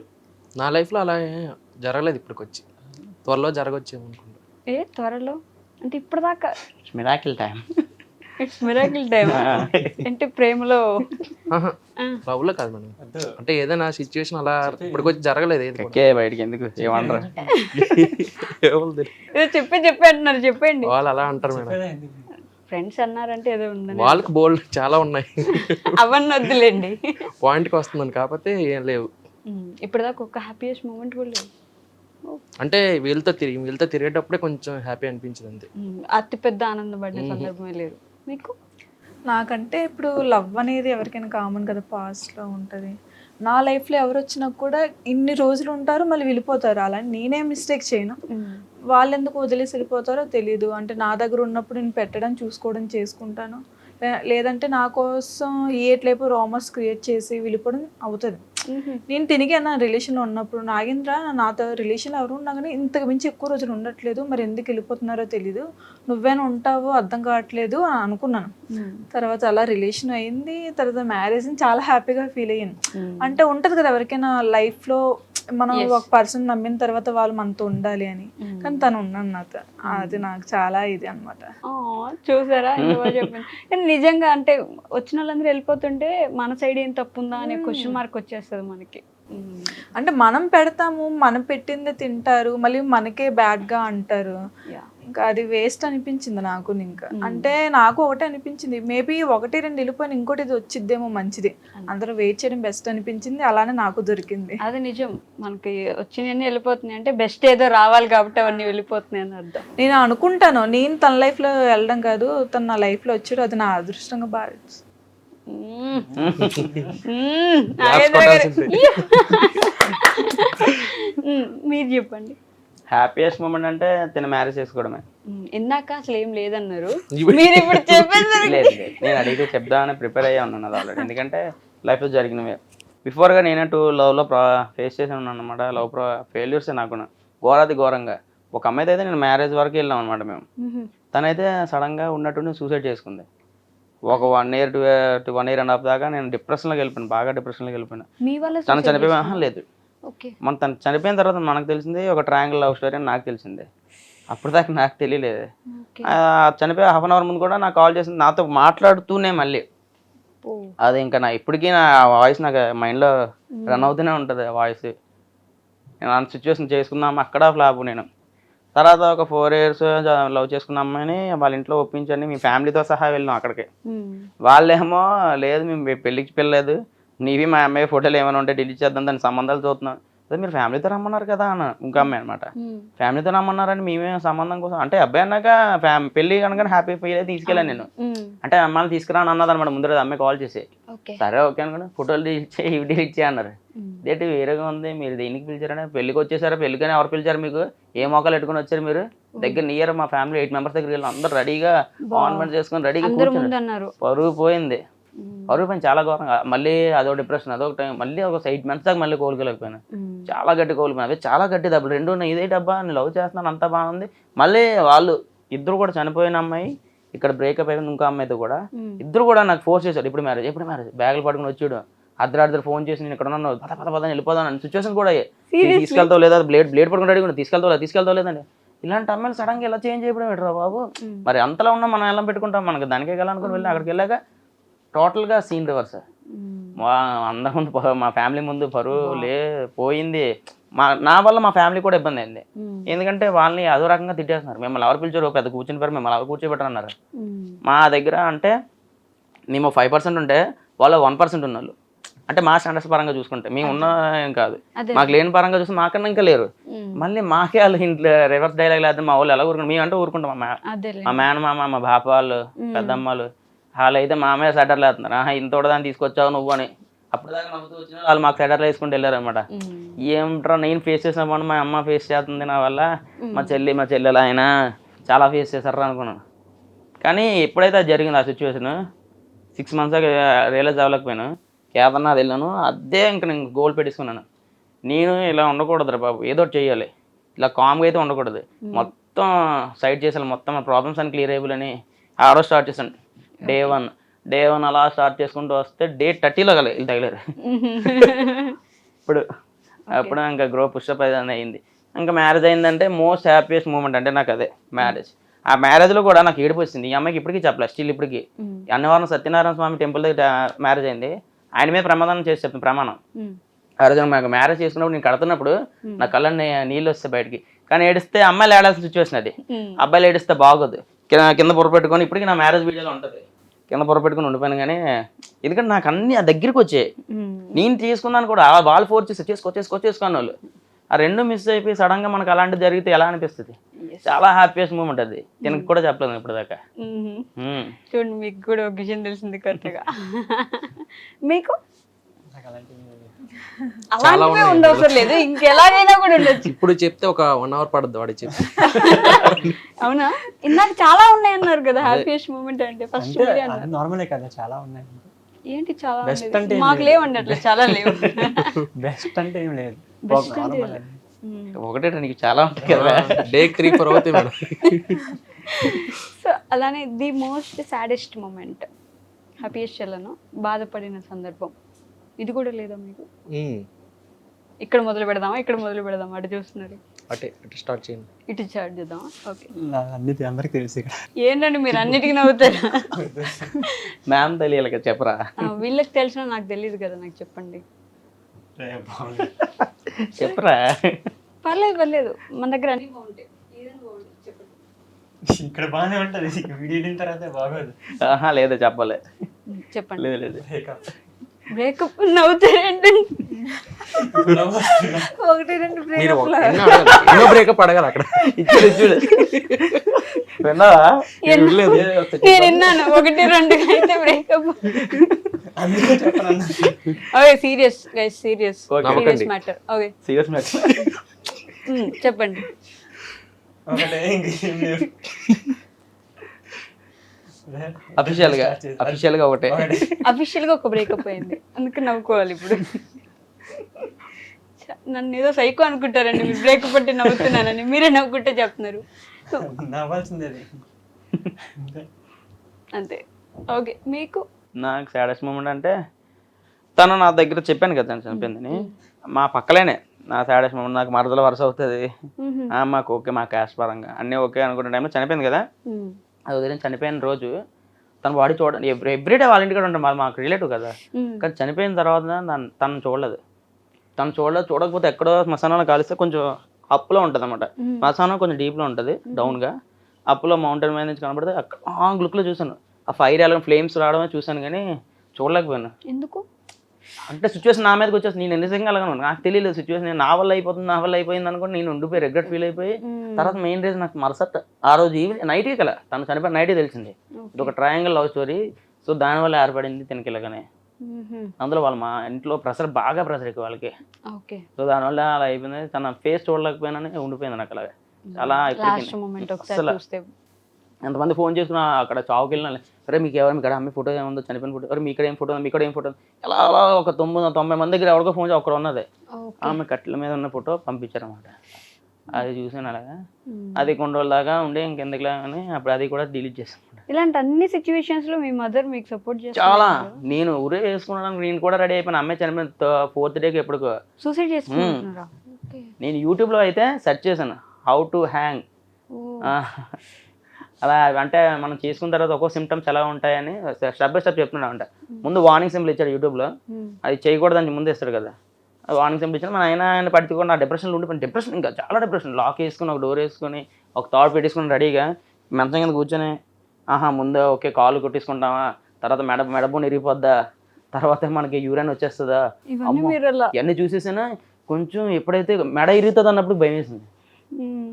నా లైఫ్లో అలా జరగలేదు ఇప్పటికొచ్చి, త్వరలో జరగొచ్చేమో అనుకుంటా. త్వరలో అంటే ఇప్పటిదాకా miracle time. It's miracle time అంటే ప్రేమలో లవ్లో కాదు మేడం, అంటే ఏదైనా సిచ్యువేషన్ అలా ఇప్పటికొచ్చి జరగలేదు. ఎక్కే బయటికి ఎందుకు ఏమంటారు, ఏదో చెప్పి అంటున్నారు, చెప్పండి. వాళ్ళు అలా అంటారు మేడం, ఫ్రెండ్స్ అన్నారంటే ఏదో ఉందని. వాళ్ళకి బోల్డ్ చాలా ఉన్నాయి, అవన్నీ వద్దులేండి. పాయింట్కి వస్తుందని కాకపోతే ఏం లేవు. ఇప్పటిదాకా ఒక హ్యాపీయెస్ట్ మూమెంట్ కూడా లేవు. అంటే వీళ్ళతో తిరిగేటప్పుడే కొంచెం హ్యాపీ అనిపించింది అంతే. అతి పెద్ద ఆనందపడిన సందర్భమే లేదు మీకు? నాకంటే ఇప్పుడు లవ్ అనేది ఎవరికైనా కామన్ కదా, పాస్ట్లో ఉంటుంది. నా లైఫ్లో ఎవరు వచ్చినా కూడా ఇన్ని రోజులు ఉంటారు, మళ్ళీ వెళ్ళిపోతారు. అలా నేనే మిస్టేక్ చేయను, వాళ్ళు ఎందుకు వదిలేసి వెళ్ళిపోతారో తెలియదు. అంటే నా దగ్గర ఉన్నప్పుడు నేను పెట్టడం, చూసుకోవడం చేసుకుంటాను. లేదంటే నా కోసం ఏట్లేపు రామర్స్ క్రియేట్ చేసి వెళ్ళిపోవడం అవుతుంది. నేను తిరిగి నా రిలేషన్లో ఉన్నప్పుడు, నాగేంద్ర నాతో రిలేషన్లో ఎవరు ఉన్నా కానీ ఇంతకు మించి ఎక్కువ రోజులు ఉండట్లేదు, మరి ఎందుకు వెళ్ళిపోతున్నారో తెలీదు, నువ్వేనా ఉంటావో అర్థం కావట్లేదు అని అనుకున్నాను. తర్వాత అలా రిలేషన్ అయింది, తర్వాత మ్యారేజ్ చాలా హ్యాపీగా ఫీల్ అయ్యాను. అంటే ఉంటుంది కదా ఎవరికైనా లైఫ్లో, మనం ఒక పర్సన్ నమ్మిన తర్వాత వాళ్ళు మనతో ఉండాలి అని, కానీ తను ఉన్నాను నాతో, అది నాకు చాలా ఇది అనమాట. చూసారా చెప్పింది. కానీ నిజంగా అంటే వచ్చిన వాళ్ళందరూ వెళ్ళిపోతుంటే మన సైడ్ ఏం తప్పు ఉందా అనే క్వశ్చన్ మార్క్ వచ్చేస్తుంది మనకి. అంటే మనం పెడతాము, మనం పెట్టిందే తింటారు, మళ్ళీ మనకే బ్యాడ్గా అంటారు. ఇంకా అది వేస్ట్ అనిపించింది నాకు. ఇంకా అంటే నాకు ఒకటే అనిపించింది, మేబీ 1-2 వెళ్ళిపోయిన ఇంకోటి ఇది వచ్చిద్దేమో మంచిది, అందరూ వెయిట్ చేయడం బెస్ట్ అనిపించింది. అలానే నాకు దొరికింది. అది నిజం, మనకి వచ్చినవన్నీ వెళ్ళిపోతున్నాయి అంటే బెస్ట్ ఏదో రావాలి కాబట్టి అవన్నీ వెళ్ళిపోతున్నాయి అని అర్థం. నేను అనుకుంటాను, నేను తన లైఫ్లో వెళ్ళడం కాదు, తను నా లైఫ్లో వచ్చాడు, అది నా అదృష్టంగా భావించు. మీరు చెప్పండి. హ్యాపీయెస్ట్ మూమెంట్ అంటే తిన మ్యారేజ్ చేసుకోవడమే. ఇందాక అసలు ఏం లేదన్నారు, మీరు ఇప్పుడు చెప్పేది. లేదు నేను అడిగితే చెప్దామని ప్రిపేర్ అయ్యా ఉన్నాను అది ఆల్రెడీ, ఎందుకంటే లైఫ్లో జరిగినవే. బిఫోర్గా నేనంటూ లవ్లో ఫేస్ చేసి ఉన్నాను అనమాట. లవ్ ఫెయిల్యూర్సే నాకు ఘోరంగా. ఒక అమ్మాయితో అయితే నేను మ్యారేజ్ వరకు వెళ్ళాం అనమాట మేము. తనైతే సడన్గా ఉన్నట్టుండి సూసైడ్ చేసుకుంది. ఒక 1 year to 1 year and a half దాకా నేను డిప్రెషన్లోకి వెళ్ళిపోయాను, బాగా డిప్రెషన్లోకి వెళ్ళిపోయినా. తను చనిపోయి లేదు, మన తను చనిపోయిన తర్వాత మనకు తెలిసింది ఒక ట్రయాంగిల్ లవ్ స్టోరీ అని నాకు తెలిసిందే. అప్పుడు దాకా నాకు తెలియలేదు. చనిపోయి 1/2 hour ముందు కూడా నాకు కాల్ చేసింది, నాతో మాట్లాడుతూనే మళ్ళీ. అది ఇంకా నా ఇప్పటికీ నా వాయిస్ నాకు మైండ్లో రన్ అవుతూనే ఉంటుంది ఆ వాయిస్. నేను ఆ సిచ్యువేషన్ చేసుకున్నాము, అక్కడ ఫ్లాప్ నేను. తర్వాత ఒక 4 years లవ్ చేసుకున్న అమ్మాయిని వాళ్ళ ఇంట్లో ఒప్పించండి, మీ ఫ్యామిలీతో సహా వెళ్ళినాం అక్కడికి. వాళ్ళేమో లేదు మేము పెళ్ళికి పిల్లలేదు, నీవి మా అమ్మాయి ఫోటోలు ఏమైనా ఉంటే డిలీట్ చేద్దాం, దాని సంబంధాలు చూస్తున్నాం. అదే మీరు ఫ్యామిలీతో రమ్మన్నారు కదా అన్న ఇంకో అమ్మాయి అనమాట. ఫ్యామిలీతో రమ్మన్నారని మేమే సంబంధం కోసం అంటే అబ్బాయి అన్నాక పెళ్లి కనుక హ్యాపీ ఫీల్ అయితే తీసుకెళ్ళాను నేను. అంటే అమ్మాయిని తీసుకురాను అన్నది అనమాట ముందర అమ్మాయి కాల్ చేసి. సరే ఓకే అనుకోండి, ఫోటోలు డిలీట్ చేయి, ఇవి డిలీట్ చేయి అన్నారు. ఇదేంటి వేరేగా ఉంది, మీరు దేనికి పిలిచారంటే పెళ్ళికి వచ్చేసారా, పెళ్ళికని ఎవరు పిలిచారు మీకు, ఏ మోకాలు పెట్టుకుని వచ్చారు మీరు, దగ్గర నియర్ మా ఫ్యామిలీ 8 members దగ్గరికి వెళ్ళి అందరూ రెడీగా ఆన్మెంట్ చేసుకుని రెడీగా కూర్చున్నారు. పరువు పోయింది, పరువు పోయింది చాలా ఘోరంగా. మళ్ళీ అదొక డిప్రెషన్, అదొక టైం, మళ్ళీ ఒక 8 months దాకా మళ్ళీ కోలుకోలేకపోయాను. చాలా గట్టి కోల్పోయినా అవి చాలా గట్టి దెబ్బలు రెండు ఉన్నాయి. ఇదే డబ్బా నేను లవ్ చేస్తున్నాను అంతా బాగుంది. మళ్ళీ వాళ్ళు ఇద్దరు కూడా చనిపోయిన అమ్మాయి ఇక్కడ బ్రేకప్ అయిపోయింది ఇంకో అమ్మాయితో కూడా ఇద్దరు కూడా నాకు ఫోర్స్ చేశారు ఎప్పుడు మ్యారేజ్ బ్యాగులు పట్టుకుని వచ్చాడు అర్ధరాత్రి ఫోన్ చేసి నేను ఇక్కడ ఉన్నాను పద వెళ్ళిపోదాను అని సిచ్యువేషన్ కూడా తీసుకెళ్తావు లేదా బ్లేడ్ పట్టుకుని అడిగి తీసుకెళ్తావు లేదండి. ఇలాంటి అమ్మాయిలు సడన్ గా ఇలా చేంజ్ అయిపోవడం ఏంట్రా బాబు. మరి అంతలా ఉన్నా మనం ఎలా పెట్టుకుంటాం మనకి దానికే వెళ్ళాలనుకుని వెళ్ళి అక్కడికి వెళ్ళాక టోటల్ గా సీన్ రివర్స్. అందరి ముందు మా ఫ్యామిలీ ముందు పరువు పోయింది. నా వల్ల మా ఫ్యామిలీ కూడా ఇబ్బంది అయింది. ఎందుకంటే వాళ్ళని అదో రకంగా తిట్టేస్తున్నారు. మిమ్మల్ని ఎవరు పిలిచారు పెద్ద కూర్చుని పేరు మిమ్మల్ని ఎవరు కూర్చోబెట్టరు అన్నారు. మా దగ్గర అంటే మేము 5% ఉంటే వాళ్ళు 1% ఉన్నోళ్ళు. అంటే మా స్టాండర్డ్స్ పరంగా చూసుకుంటే మేము ఉన్న ఏం కాదు, మాకు లేని పరంగా చూస్తే మాకన్నా ఇంకా లేరు. మళ్ళీ మాకే వాళ్ళు ఇంట్లో రివర్స్ డైలాగ్ లేదు. మా వాళ్ళు ఎలా ఊరుకుంటాం, మేము అంటే ఊరుకుంటాం. మా మేనమామ మా బాప వాళ్ళు పెద్దమ్మలు వాళ్ళు అయితే మా అమ్మాయి సెటర్లు వేస్తున్నారు. ఇంతోటి దాన్ని తీసుకొచ్చావు నువ్వు అని. అప్పుడు దాకా నవ్వుతూ వచ్చిన వాళ్ళు మాకు సెటర్లు వేసుకుంటూ వెళ్ళారు అనమాట. ఏమిట్రా నేను ఫేస్ చేసినప్పుడు మా అమ్మ ఫేస్ చేస్తుంది నా వల్ల, మా చెల్లెలు ఆయన చాలా ఫేస్ చేశారా అనుకున్నాను. కానీ ఎప్పుడైతే అది జరిగింది ఆ సిచ్యువేషన్ 6 months రియలైజ్ అవ్వలేకపోయాను. కేదార్నాథ్ వెళ్ళాను. అదే ఇంకా నేను గోల్ పెట్టేసుకున్నాను. నేను ఇలా ఉండకూడదురా బాబు, ఏదో చెయ్యాలి, ఇలా కామ్గా అయితే ఉండకూడదు, మొత్తం సైడ్ చేసాను, మొత్తం ప్రాబ్లమ్స్ అని క్లియర్ అయిపోయి ఆ రోజు స్టార్ట్ చేశాను. డే వన్ అలా స్టార్ట్ చేసుకుంటూ వస్తే డే 30లో వీళ్ళు తగిలారు. అప్పుడు ఇంకా గ్రో పుషప్ అయింది. ఇంకా మ్యారేజ్ అయిందంటే మోస్ట్ హ్యాపీయెస్ట్ మూమెంట్ అంటే నాకు అదే మ్యారేజ్. ఆ మ్యారేజ్లో కూడా నాకు ఏడుపు వచ్చింది. ఈ అమ్మాయికి ఇప్పటికీ చెప్పలేదు, స్టిల్ ఇప్పటికి. అన్నవరం సత్యనారాయణ స్వామి టెంపుల్ దగ్గర మ్యారేజ్ అయింది. ఆయన మీద ప్రమాదం చేసి చెప్తాను ప్రమాణం. ఆ రోజు మాకు మ్యారేజ్ చేసుకున్నప్పుడు నేను కడుతున్నప్పుడు నా కళ్ళని నీళ్ళు వస్తాయి బయటికి. కానీ ఏడిస్తే అమ్మాయిలు ఏడాల్సిన సిచ్యువేషన్ అది. అబ్బాయిలు ఏడిస్తే బాగోదు. కింద పొరపెట్టుకొని ఇప్పటికీ నా మ్యారేజ్ వీడియోలో ఉంటుంది. కింద పొరపెట్టుకుని ఉండిపోయాను. కానీ ఎందుకంటే నాకు అన్ని ఆ దగ్గరికి వచ్చాయి. నేను తీసుకున్నాను కూడా వాళ్ళు ఫోర్స్ చేసి చేసుకోని వాళ్ళు. ఆ రెండు మిస్ అయిపోయి సడన్ గా మనకు అలాంటిది జరిగితే ఎలా అనిపిస్తుంది. చాలా హ్యాపీయెస్ట్ మూమెంట్ అది. దీనికి కూడా చెప్పలేదు ఇప్పుడు దాకా. చూడండి మీకు కూడా ఒక విషయం తెలిసింది కొత్తగా. మీకు అలాంటివే ఉండవసరం లేదు, ఇంకెలాగైనా కూడా ఉండొచ్చు. ఇప్పుడు చెప్తే ఒక 1 hour పడుద్ది వాడికి చెప్పి. అవునా, ఇందాక చాలా ఉన్నాయి అన్నారు కదా హ్యాపీయెస్ట్ మూమెంట్ అంటే. ఫస్ట్ నార్మలే కదా, చాలా ఉన్నాయి. ఏంటి చాలా బెస్ట్ అంటే మాకు లేవండి అట్లా, చాలా లేవు. బెస్ట్ అంటే ఏం లేదు, బెస్ట్ అంటే ఒకటే నీకు చాలా ఉంటాయి కదా. డే 3-4 అవుతాయి మేడం. సో అలానే the most saddest moment, happiest చెల్లను బాధపడిన సందర్భం ఇది కూడా లేదా మీకు? ఇక్కడ మొదలు పెడదామా అటు చూస్తున్నారు, అటే స్టార్ట్ చేయండి. ఇటు స్టార్ట్ చేద్దామా? ఓకే. అన్ని అందరికి తెలుసు ఇక్కడ. ఏంటండి మీరు అన్నిటికీ నవ్వుతారా? మ్యామ్ తెలియాలి కదా, చెప్పరా. వీళ్ళకి తెలిసినా నాకు తెలియదు కదా, నాకు చెప్పండి. చెప్పరా. పర్లేదు, మన దగ్గర అన్ని బాగుంటాయి, ఏదైనా బాగుంటుంది, చెప్పండి. ఇక్కడ బాగానే ఉంటది, వీడియో అయిన తర్వాత బాగోదు. లేదా చెప్పలే, చెప్పండి. లేదు. బ్రేకప్ నవ్వుతారేంటి? బ్రేకప్ అడగాలి అక్కడ. చూడు నేను విన్నాను 1-2 అయితే breakup. Okay, serious matter. Okay, serious matter. చెప్పండి. అఫీషియల్ గా ఒకటే. అఫీషియల్ గా ఒక బ్రేకప్ అయింది, అందుకే నవ్వుకోవాలి ఇప్పుడు. నన్ను ఏదో సైకో అనుకుంటారండి మీరు, బ్రేకప్ అంటే నవ్వుతున్నానని. మీరే నవ్వుకుంటే చెప్తున్నారు. అంతే. ఓకే, మీకు? నాకు సాడెస్ట్ మూమెంట్ అంటే తను నా దగ్గర చెప్పాను కదా చనిపోయిందని, మా పక్కలేనే నా సాడెస్ట్ మూమెంట్. నాకు మరదల వరుస అవుతుంది, మాకు ఓకే, మా క్యాస్ట్ పరంగా అన్నీ ఓకే అనుకున్న టైంలో చనిపోయింది కదా. అది వదిలేని చనిపోయిన రోజు తన బాడీ చూడండి, ఎవ్రీడే వాళ్ళ ఇంటికి ఉంటాం, మాకు రిలేటివ్ కదా. కానీ చనిపోయిన తర్వాత తను చూడలేదు. చూడకపోతే ఎక్కడో శ్మశానంలో కాలిస్తే కొంచెం అప్పులో ఉంటుంది అనమాట. శ్మశానం కొంచెం డీప్లో ఉంటుంది, డౌన్గా. అప్పులో మౌంటైన్ మీద నుంచి కనబడితే అక్కడ లుక్లో చూసాను, ఆ ఫైర్ ఎలా ఫ్లేమ్స్ రావడమే చూసాను, కానీ చూడలేకపోయాను. ఎందుకు అంటే సిచ్యువేషన్ నా మీదకి వచ్చేసి నేను ఎన్ని సెకండ్ అలాగను, నాకు తెలియలేదు సిచ్యువేషన్. నా వల్ల అయిపోయింది అనుకోండి, నేను ఉండిపోయి రిగ్రెట్ ఫీల్ అయిపోయి తర్వాత మెయిన్ రీజన్ నాకు మరుసట ఆ రోజు ఈవినింగ్ నైట్కి కదా, తను చనిపోయిన నైటే తెలిసింది. ఇది ఒక ట్రయాంగిల్ లవ్ స్టోరీ. సో దానివల్ల ఏర్పడింది తినకి ఇలాగనే. అందులో వాళ్ళ మా ఇంట్లో బాగా ప్రెషర్ ఎక్కువ వాళ్ళకి. సో దానివల్ల అలా అయిపోయింది. తన ఫేస్ చూడలేకపోయినా ఉండిపోయింది నాకు అలాగే. చాలా ఎంతమంది ఫోన్ చేసుకున్నా అక్కడ చావుకి వెళ్ళిన అరే మీకు ఎవరు ఇక్కడ అమ్మాయి ఫోటో ఏముందో చనిపోయిన ఫోటో అరే మీ ఇక్కడ ఏం ఫోటో మీ ఇక్కడ ఏం ఫోటో ఎలా అలా ఒక 90 మంది దగ్గర ఎవరికో ఫోన్ ఒక్కడ ఉన్నది ఆమె కట్టెల మీద ఉన్న ఫోటో పంపించారన్నమాట. అది చూసాను అలాగా, అది కొన్ని రోజుల దాకా ఉండే ఇంకెందుకులే అని అప్పుడు అది కూడా డిలీట్ చేసాను. ఇలాంటి అన్ని సిచ్యువేషన్స్ లో మీ మదర్ మీకు సపోర్ట్ చేస్తారు? చాలా, నేను ఊరే వేసుకున్నాను, నేను కూడా రెడీ అయిపోయిన అమ్మాయి చనిపోయిన 4th డేకి ఎప్పుడు సూసైడ్ చేసుకుంటున్నారా? నేను యూట్యూబ్లో అయితే సెర్చ్ చేశాను హౌ టు హ్యాంగ్. అలా అంటే మనం చేసుకున్న తర్వాత ఒక్కో సిమ్టమ్స్ ఎలా ఉంటాయని స్టెప్ బై స్టెప్ చెప్తున్నాడు. అంటే ముందు వార్నింగ్ సింబల్ ఇచ్చాడు యూట్యూబ్లో, అది చేయకూడదని ముందు ఇస్తాడు కదా, వార్నింగ్ సింబల్ ఇచ్చాడు. మన ఆయన పట్టుకొని నా డిప్రెషన్లో ఉండిపోయిన, డిప్రెషన్ ఇంకా చాలా డిప్రెషన్, లాక్ వేసుకుని ఒక డోర్ వేసుకొని ఒక థాట్ పెట్టేసుకుని రెడీగా మంచం కింద కూర్చొని ముందు ఓకే కాలు కొట్టేసుకుంటామా, తర్వాత మెడబోన్ ఇరిగిపోద్దా, తర్వాత మనకి యూరిన్ వచ్చేస్తుందా, ఇవన్నీ చూసేసానా కొంచెం ఎప్పుడైతే మెడ ఇరుగుతుంది అన్నప్పుడు భయం వేసింది.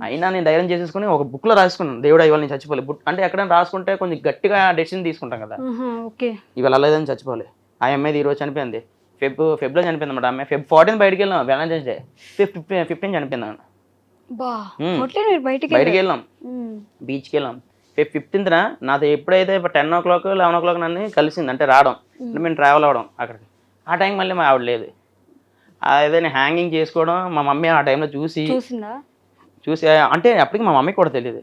అయినా నేను ధైర్యం చేసేసుకుని ఒక బుక్లో రాసుకున్నాను, దేవుడు ఇవాళ నేను చచ్చిపోలే. అంటే ఎక్కడైనా రాసుకుంటే కొంచెం గట్టిగా డెసిషన్ తీసుకుంటాం కదా, ఇవాళ అలేదని చచ్చిపోలే. ఆ అమ్మాయి ఈరోజు చనిపోయింది, ఫెబ్లో చనిపోయింది అన్నమాట. అమ్మాయి Feb 14 బయటికి వెళ్ళాం, వ్యాలంటైన్స్ డే 15 చనిపోయింది. బయటికి వెళ్ళాం, బీచ్కి వెళ్ళాం. Feb 15న నాతో ఎప్పుడైతే 10 o'clock 11 o'clock నన్ను కలిసింది, అంటే రావడం అంటే మేము ట్రావెల్ అవ్వడం అక్కడికి. ఆ టైం మళ్ళీ మా ఆవిడ లేదు. అదే నేను హ్యాంగింగ్ చేసుకోవడం మా మమ్మీ ఆ టైంలో చూసి అంటే అప్పటికి మా మమ్మీకి కూడా తెలియదు.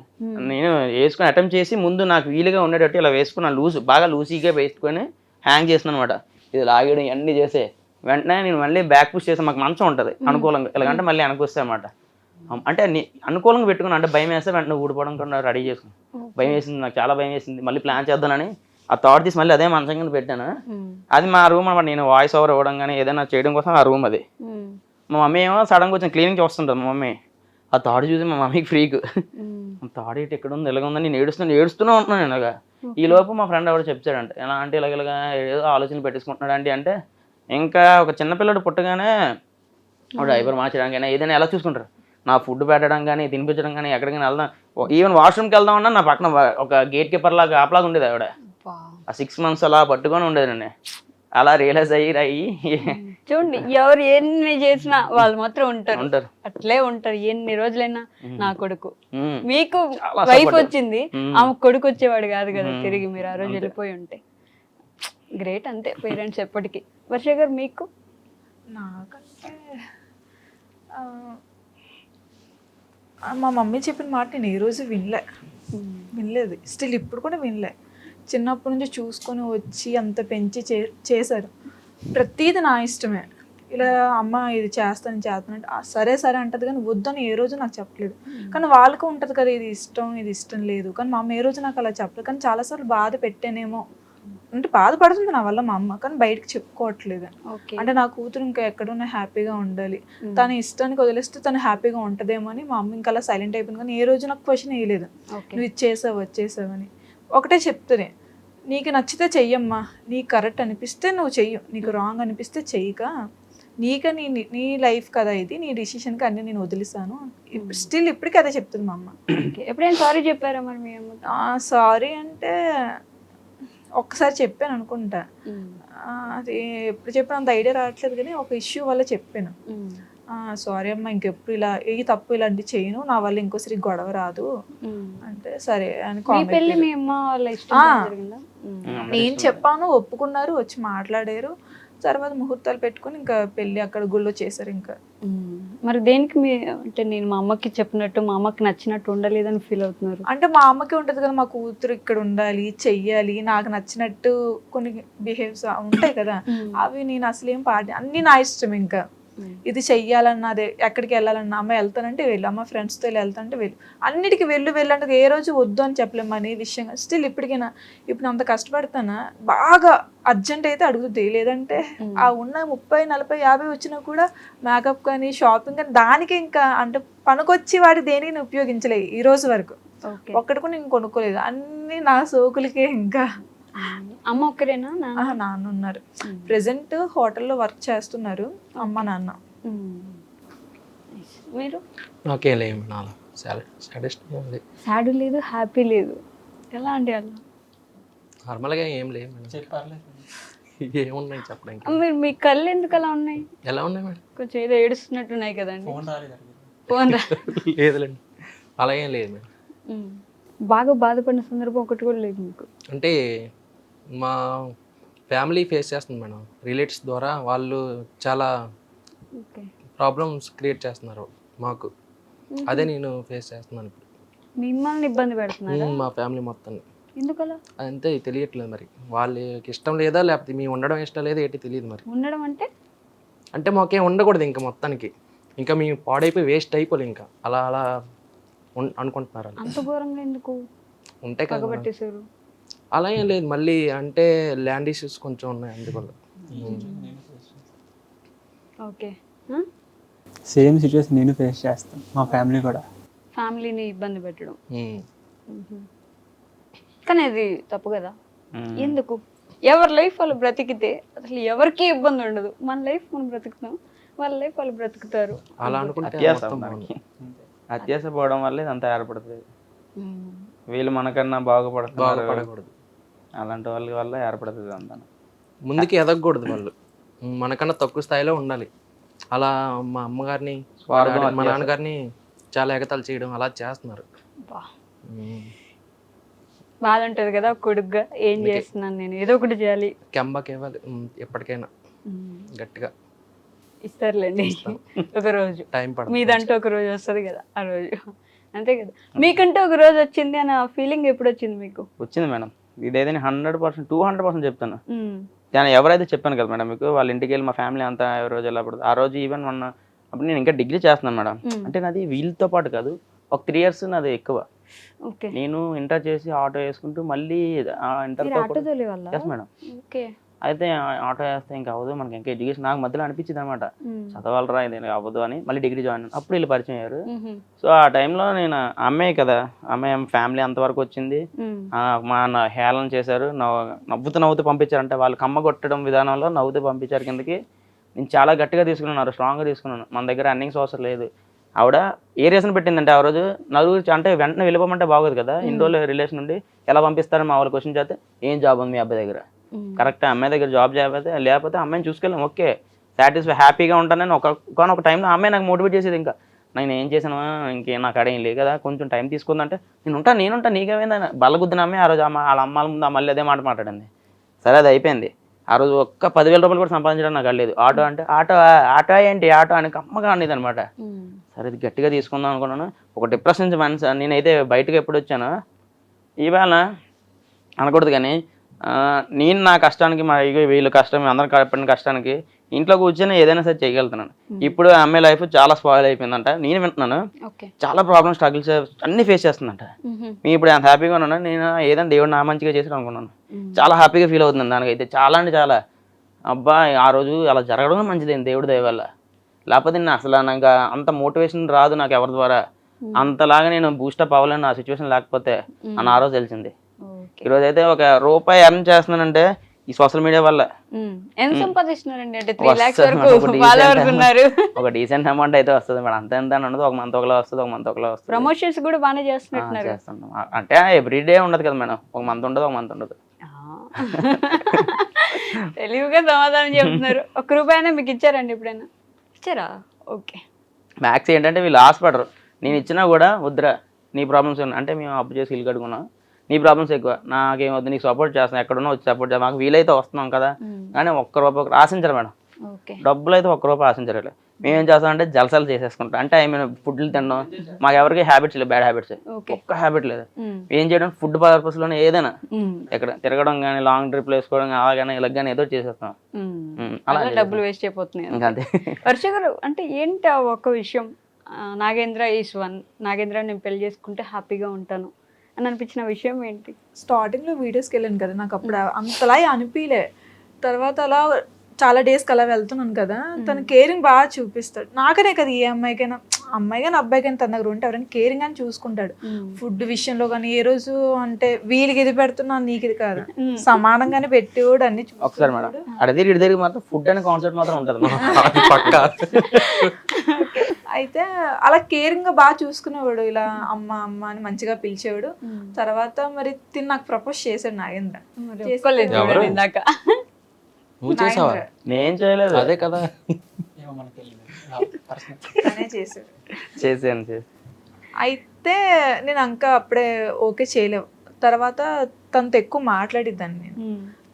నేను వేసుకొని అటెంప్ట్ చేసి ముందు నాకు వీలుగా ఉండేటట్టు ఇలా వేసుకున్నాను, బాగా లూజీగా వేసుకొని హ్యాంగ్ చేసిన అనమాట. ఇది లాగేయడం ఇవన్నీ చేసే వెంటనే నేను మళ్ళీ బ్యాక్ పుష్ చేసి, మాకు మంచం ఉంటుంది అనుకూలంగా, ఎలాగంటే మళ్ళీ వెనకొస్తే అనమాట. అంటే అనుకూలంగా పెట్టుకున్నాను, అంటే భయం వేస్తే వెంటనే ఊడిపోవడం కూడా రెడీ చేసుకున్నాను. భయం వేసింది, నాకు చాలా భయం వేసింది. మళ్ళీ ప్లాన్ చేద్దానని ఆ థాట్ తీసి మళ్ళీ అదే మంచం కింద పెట్టాను. అది మా రూమ్ అనమాట. నేను వాయిస్ ఓవర్ ఇవ్వడం కానీ ఏదైనా చేయడం కోసం ఆ రూమ్ అది. మా మమ్మీ ఏమో సడన్గా కొంచెం క్లీనింగ్ చూస్తుంటుంది. మా మమ్మీ ఆ థాట్ చూసి మా మమ్మీకి ఫ్రీక్, థాట్ ఇటు ఎక్కడ ఉంది ఎలాగ ఉందని నేను ఏడుస్తూనే ఉంటున్నాను. ఇలాగా ఈ లోపు మా ఫ్రెండ్ ఎవరు చెప్తాడంటే ఎలా అంటే ఇలాగ ఏదో ఆలోచనలు పెట్టేసుకుంటున్నాడు అండి. అంటే ఇంకా ఒక చిన్నపిల్లడు పుట్టగానే డైపర్ మార్చడానికైనా ఏదైనా ఎలా చూసుకుంటారు, నా ఫుడ్ పెట్టడం కానీ తినిపించడం కానీ ఎక్కడికైనా వెళ్దాం, ఈవెన్ వాష్రూమ్కి వెళ్దామన్నా నా పక్కన ఒక గేట్ కీపర్ లాగా ఆపలాగా ఉండేది ఆవిడ. ఆ 6 months అలా పట్టుకొని ఉండేదండి. అలా రియలైజ్ అయ్యి చూడండి, ఎవరు ఎన్ని చేసినా వాళ్ళు మాత్రం ఉంటారు, అట్లే ఉంటారు ఎన్ని రోజులైనా. నా కొడుకు, మీకు వైఫ్ వచ్చింది, ఆమె కొడుకు వచ్చేవాడు కాదు కదా తిరిగి, మీరు ఆ రోజు వెళ్ళిపోయి ఉంటే గ్రేట్. అంతే పేరెంట్స్ ఎప్పటికీ. వర్ష గారు మీకు? నాకంటే మా మమ్మీ చెప్పిన మాట నేను ఏ రోజు వినలేదు, స్టిల్ ఇప్పుడు కూడా వినలే. చిన్నప్పటి నుంచి చూసుకొని వచ్చి అంత పెంచి చేశారు. ప్రతీది నా ఇష్టమే. ఇలా అమ్మ ఇది చేస్తానంటే సరే సరే అంటది, కానీ వద్దని ఏ రోజు నాకు చెప్పలేదు. కానీ వాళ్ళకు ఉంటుంది కదా ఇది ఇష్టం లేదు, కానీ మా అమ్మ ఏ రోజు నాకు అలా చెప్పలేదు. కానీ చాలాసార్లు బాధ పెట్టానేమో, అంటే బాధపడుతుంది నా వల్ల మా అమ్మ, కానీ బయటకు చెప్పుకోవట్లేదు. అంటే నా కూతురు ఇంకా ఎక్కడున్నా హ్యాపీగా ఉండాలి, తన ఇష్టానికి వదిలేస్తే తను హ్యాపీగా ఉంటుందేమో అని మా అమ్మ ఇంకా అలా సైలెంట్ అయిపోయింది. కానీ ఏ రోజు నాకు క్వశ్చన్ వేయలేదు, నువ్వు వచ్చేసావు అని. ఒకటే చెప్తానే, నీకు నచ్చితే చెయ్యమ్మా, నీకు కరెక్ట్ అనిపిస్తే నువ్వు చెయ్యు, నీకు రాంగ్ అనిపిస్తే చెయ్యక, నీకని నీ లైఫ్ కదా ఇది, నీ డిసిషన్కి అన్నీ నేను వదిలిస్తాను. స్టిల్ ఇప్పటికీ అదే చెప్తుంది మా అమ్మ. ఎప్పుడైనా సారీ చెప్పారా మరి మీ అమ్మ? సారీ అంటే ఒక్కసారి చెప్పాను అనుకుంటా, అది ఎప్పుడు చెప్పిన అంత ఐడియా రావట్లేదు, కానీ ఒక ఇష్యూ వల్ల చెప్పాను. సారీ అమ్మ, ఇంకెప్పుడు ఇలా ఏ తప్పు ఇలాంటి చేయను, నా వల్ల ఇంకోసారి గొడవ రాదు అంటే సరే అని. నేను చెప్పాను, ఒప్పుకున్నారు, వచ్చి మాట్లాడారు. తర్వాత ముహూర్తాలు పెట్టుకుని ఇంకా పెళ్లి అక్కడ గుళ్ళో చేశారు. ఇంకా మరి దేనికి మీ అంటే నేను మా అమ్మకి చెప్పినట్టు మా అమ్మకి నచ్చినట్టు ఉండలేదని ఫీల్ అవుతున్నారు? అంటే మా అమ్మకి ఉంటుంది కదా, మా కూతురు ఇక్కడ ఉండాలి, చెయ్యాలి, నాకు నచ్చినట్టు కొన్ని బిహేవ్స్ ఉంటాయి కదా, అవి నేను అసలు ఏం అన్నీ నా ఇష్టం. ఇంకా ఇది చెయ్యాలన్నదే, ఎక్కడికి వెళ్ళాలన్నా అమ్మ వెళ్తానంటే వెళ్ళు, అమ్మ ఫ్రెండ్స్తో వెళ్తానంటే వెళ్ళు, అన్నిటికీ వెళ్ళంటే ఏ రోజు వద్దు అని చెప్పలేము అనే విషయంగా. స్టిల్ ఇప్పటికైనా ఇప్పుడు అంత కష్టపడతానా, బాగా అర్జెంట్ అయితే అడుగుతుంది, లేదంటే ఆ ఉన్న 30, 40, 50 వచ్చినా కూడా మేకప్ కానీ షాపింగ్ కానీ దానికి ఇంకా అంటే పనికొచ్చి వాడి దేనికి నేను ఉపయోగించలేదు ఈ రోజు వరకు. ఒక్కటి కూడా నేను కొనుక్కోలేదు, అన్ని నా సోకులకే. ఇంకా అమ్మ ఒక్కరేనా? నాన్న ఉన్నారు, ప్రెసెంట్ హోటల్లో వర్క్ చేస్తున్నారు అమ్మ నాన్న. మీరు? నాకేం లేదు, సాడ్ లేదు, హ్యాపీ లేదు, ఎలా అంటే అలా నార్మల్గా ఏం లేదు మేడం. ఏమున్నాయి చెప్పడానికి? మీరు మీ కళ్ళు ఎందుకు అలా ఉన్నాయి? ఎలా ఉన్నాయి మేడం? కొంచెం ఏదో ఏడుస్తున్నట్టున్నాయి కదండి. ఫోన్ ఫోన్ లేదులేండి, అలా ఏం లేదు మేడం. బాగా బాధపడిన సందర్భం ఒకటి కూడా లేదు మీకు? అంటే మా ఫ్యామిలీ ఫేస్ చేస్తుంది మేడం, రిలేటివ్స్ ద్వారా వాళ్ళు చాలా ఓకే. ప్రాబ్లమ్స్ క్రియేట్ చేస్తున్నారు మాకు. అదే నేను ఫేస్ చేస్తున్నాను ఇప్పుడు. మిమ్మల్ని ఇబ్బంది పెడుతున్నారా? మా ఫ్యామిలీ మొత్తాన్ని. ఎందుకలా? అదంతే తెలియట్లేదు మరి, వాళ్ళకి ఇష్టం లేదా లేకపోతే మేము ఉండడం ఇష్టం లేదా ఏంటి తెలియదు మరి. ఉండడం అంటే అంటే మాకేం ఉండకూడదు ఇంకా మొత్తానికి, ఇంకా మేము పాడైపోయి వేస్ట్ అయిపోలే ఇంకా అలా అలా అనుకుంటున్నారు వాళ్ళు. అంత ఘోరంగా ఎందుకు ఉంటాయి కదా మేడం. పగబట్టేశారు? అలా ఏం లేదు, మళ్ళీ అంటే ల్యాండ్ ఇష్యూస్ కొంచెం ఉన్నాయి అందువల్ల. ఓకే. సేమ్ సిచ్యువేషన్ నేను ఫేస్ చేస్తాను, మా ఫ్యామిలీ కూడా. ఫ్యామిలీని ఇబ్బంది పెట్టడం. ఉమ్. కానీ అది తప్పు కదా. ఎందుకు? ఎవరి లైఫ్ వాళ్ళు బ్రతికితే అసలు ఎవరికి ఇబ్బంది ఉండదు. మన లైఫ్ మనం బ్రతుకుతాం, వాళ్ళ లైఫ్ వాళ్ళు బ్రతుకుతారు. అలా అనుకుంటే అత్యాస మొత్తం దానికి. అత్యాస పోవడం వల్ల ఇదంతా ఏర్పడుతుంది. ఉమ్. వీళ్ళు మనకన్నా బాగుపడుతున్నారు, బాగుపడకూడదు, అలాంటి వాళ్ళ వల్ల ఏర్పడుతుంది అంతా. ముందుకి ఎదగకూడదు వాళ్ళు, మనకన్నా తక్కువ స్థాయిలో ఉండాలి. అలా మా అమ్మగారిని మా నాన్నగారిని చాలా ఎగతాలు చేయడం అలా చేస్తున్నారు. బా. బాధ ఉంటుంది కదా కొడుకుగా, ఏం చేస్తున్నాను నేను, ఏదో ఒకటి చేయాలి. కెంబాకి ఇవ్వాలి ఎప్పటికైనా గట్టిగా. ఇస్తారులేండి ఒక రోజు, టైం పడుతుంది. మీదంటూ ఒక రోజు వస్తుంది కదా, ఆ రోజు అంతే కదా. మీకంటూ ఒక రోజు వచ్చింది అన్న ఫీలింగ్ ఎప్పుడు వచ్చింది మీకు? వచ్చింది మేడం, ఇదైతే 100%, 200% చెప్తాను. నేను ఎవరైతే చెప్పాను కదా మేడం మీకు, వాళ్ళ ఇంటికి వెళ్ళి మా ఫ్యామిలీ అంతా ఏ రోజు ఎలా పడుతుంది ఆ రోజు. ఈవెన్ మొన్న అప్పుడు నేను ఇంకా డిగ్రీ చేస్తున్నాను మేడం. అంటే నాది వీళ్ళతో పాటు కాదు, ఒక 3 years నాది ఎక్కువ. ఓకే. నేను ఇంటర్ చేసి ఆటో వేసుకుంటూ మళ్ళీ ఇంటర్ ఆటో తోలే వాళ్ళ? Yes madam. ఓకే. అయితే ఆటో వేస్తే ఇంకా అవ్వదు మనకి, ఇంకా ఎడ్యుకేషన్ నాకు మధ్యలో అనిపించింది అనమాట, చదవాలరా ఇది అవ్వదు అని. మళ్ళీ డిగ్రీ జాయిన్ అయ్యాను, అప్పుడు వీళ్ళు పరిచయం అయ్యారు. సో ఆ టైంలో నేను అమ్మాయి కదా, అమ్మాయి ఫ్యామిలీ అంతవరకు వచ్చింది, మా హేళన చేశారు, నవ్వుతూ పంపించారంటే వాళ్ళు కమ్మ కొట్టడం విధానంలో నవ్వుతూ పంపించారు కిందకి. నేను చాలా గట్టిగా తీసుకున్నాను, స్ట్రాంగ్గా తీసుకున్నాను. మన దగ్గర రన్నింగ్ సోర్స్ లేదు. ఆవిడ ఏ రీజన్ పెట్టిందంటే ఆ రోజు నలుగురు అంటే వెంటనే వెళ్ళిపోమంటే బాగోదు కదా, ఇన్ని రోజులు రిలేషన్ ఉండి ఎలా పంపిస్తారని మా వాళ్ళు క్వశ్చన్ చేస్తే ఏం జాబ్ ఉంది మీ అబ్బాయి దగ్గర, కరెక్ట్ అమ్మాయి దగ్గర జాబ్ లేకపోతే అమ్మాయిని చూసుకెళ్ళాం, ఓకే సాటిస్ఫై హ్యాపీగా ఉంటానని ఒక టైంలో అమ్మాయి నాకు మోటివేట్ చేసేది. ఇంకా నేను ఏం చేసాను ఇంకేం నాకు అడేం లేదు కదా, కొంచెం టైం తీసుకుందంటే నేనుంటా నీకేమైందని బల్లగుద్దిన అమ్మాయి ఆ రోజు వాళ్ళ అమ్మాల ముందు మళ్ళీ అదే మాట మాట్లాడింది. సరే అది అయిపోయింది. ఆ రోజు ఒక్క 10,000 రూపాయలు కూడా సంపాదించడం నాకు అడలేదు. ఆటో అంటే ఆటో ఏంటి ఆటో అని కమ్మగా అనేది అనమాట. సరే ఇది గట్టిగా తీసుకుందాం అనుకున్నాను. ఒక డిప్రెషన్ నుంచి మనసు నేనైతే బయటకు ఎప్పుడు వచ్చానో ఇవాళ అనకూడదు కానీ నేను నా కష్టానికి మా వీళ్ళు కష్టం అందరం పడిన కష్టానికి ఇంట్లో కూర్చొని ఏదైనా సరే చేయగలుగుతున్నాను. ఇప్పుడు అమ్మాయి లైఫ్ చాలా స్పాయిల్ అయిపోయిందంట, నేను వింటున్నాను. చాలా ప్రాబ్లమ్స్ స్ట్రగుల్స్ అన్ని ఫేస్ చేస్తుందంట. నేను ఇప్పుడు అంత హ్యాపీగా ఉన్నాను. నేను ఏదైనా దేవుడు నా మంచిగా చేసి అనుకున్నాను, చాలా హ్యాపీగా ఫీల్ అవుతుంది దానికైతే. చాలా అంటే చాలా అబ్బా ఆ రోజు అలా జరగడం మంచిది దేవుడి దయ వల్ల. లేకపోతే నేను అసలు నాకు అంత మోటివేషన్ రాదు నాకు ఎవరి ద్వారా, అంతలాగా నేను బూస్టప్ అవ్వలేను నా సిచ్యువేషన్ లేకపోతే అని ఆ రోజు తెలిసింది. ఈరోజు అయితే ₹1 ఎర్న్ చేస్తున్నానంటే ఈ సోషల్ మీడియా వల్ల. ఎంత సంపాదిస్తున్నారండి? అంటే 3 lakhs వరకు ఫాలోవర్స్ ఉన్నారు. ఒక డీసెంట్ అమౌంట్ అయితే వస్తుంది మేడం, అంత ఎంత ఉండదు. ఒక మంత్ ఒకలా వస్తుంది, ఒక మంత్ ఒకలా వస్తుంది. ప్రమోషన్స్ కూడా బాగానే చేస్తున్నారు. చేస్తున్నాం అంటే ఎవ్రీ డే ఉండదు కదా మేడం, ఒక మంత్ ఉండదు, ఒక మంత్ ఉండదు. తెలివిగా సమాధానం చెప్తున్నారు. ₹1 మీకు ఇచ్చారండి ఎప్పుడైనా? ఇచ్చారా? ఓకే. మ్యాక్స్ ఏంటంటే వీళ్ళు ఆశపడరు, నేను ఇచ్చినా కూడా వద్దురా నీ ప్రాబ్లమ్స్ అంటే మేము అప్పు చేసి ఇల్లు కట్టుకున్నాం, నీ ప్రాబ్లమ్స్ ఎక్కువ, నాకేమొద్దు నీకు సపోర్ట్ చేస్తాను, ఎక్కడున్నా వచ్చి సపోర్ట్ చేస్తాను, మాకు వీలైతే వస్తున్నాం కదా కానీ ₹1 ఆశించరు మేడం. డబ్బులు అయితే ₹1 ఆశించరు. మేమేం చేస్తామంటే జలసాలు చేసేసుకుంటాం. అంటే ఐ మీన్ ఫుడ్లు తినడం, మాకు ఎవరికి హ్యాబిట్స్ లేదు, బ్యాడ్ హ్యాబిట్స్ ఒక్క హ్యాబిట్ లేదు. ఏం చేయడం ఫుడ్ పర్పస్లోనే ఏదైనా ఎక్కడ తిరగడం కానీ లాంగ్ ట్రిప్లు వేసుకోవడం అలాగని ఇలా కానీ ఏదో చేసేస్తాం. అలా డబ్బులు వేస్ట్ అయిపోతున్నాయి. అంతే. వర్ష గారు అంటే ఏంటి ఒక్క విషయం, నాగేంద్ర ఈస్ వన్, నాగేంద్ర నేను పెళ్లి చేసుకుంటే హ్యాపీగా ఉంటాను అని అనిపించిన విషయం ఏంటి? స్టార్టింగ్లో వీడియోస్కి వెళ్ళాను కదా, నాకు అప్పుడు అంతలా అనిపించలే. తర్వాత అలా చాలా డేస్కి అలా వెళ్తున్నాను కదా, తను కేరింగ్ బాగా చూపిస్తాడు. నాకనే కదా ఏ అమ్మాయికైనా అబ్బాయికైనా తన దగ్గర ఉంటే ఎవరైనా కేరింగ్ అని చూసుకుంటాడు. ఫుడ్ విషయంలో కానీ ఏ రోజు అంటే వీళ్ళకి ఇది పెడుతున్నాను నీకు ఇది కాదు, సమానంగానే పెట్టేవాడు అన్ని. ఒకసారి మేడం అడిగి ఇటు దగ్గర మాత్రం ఫుడ్ అనే కాన్సెప్ట్ మాత్రం ఉంటుంది. అయితే అలా కేరింగ్ గా బాగా చూసుకునేవాడు, ఇలా అమ్మ అమ్మ అని మంచిగా పిలిచేవాడు. తర్వాత మరి తిని నాకు ప్రపోజ్ చేశాడు నాగేంద్ర. ఇందాక నువ్వు చేసావా? నేను చేయలేదు. అదే కదా చేశాడు. చేసాను. అయితే నేను ఇంకా అప్పుడే ఓకే చేయలేవు. తర్వాత తనతో ఎక్కువ మాట్లాడిద్దాన్ని నేను.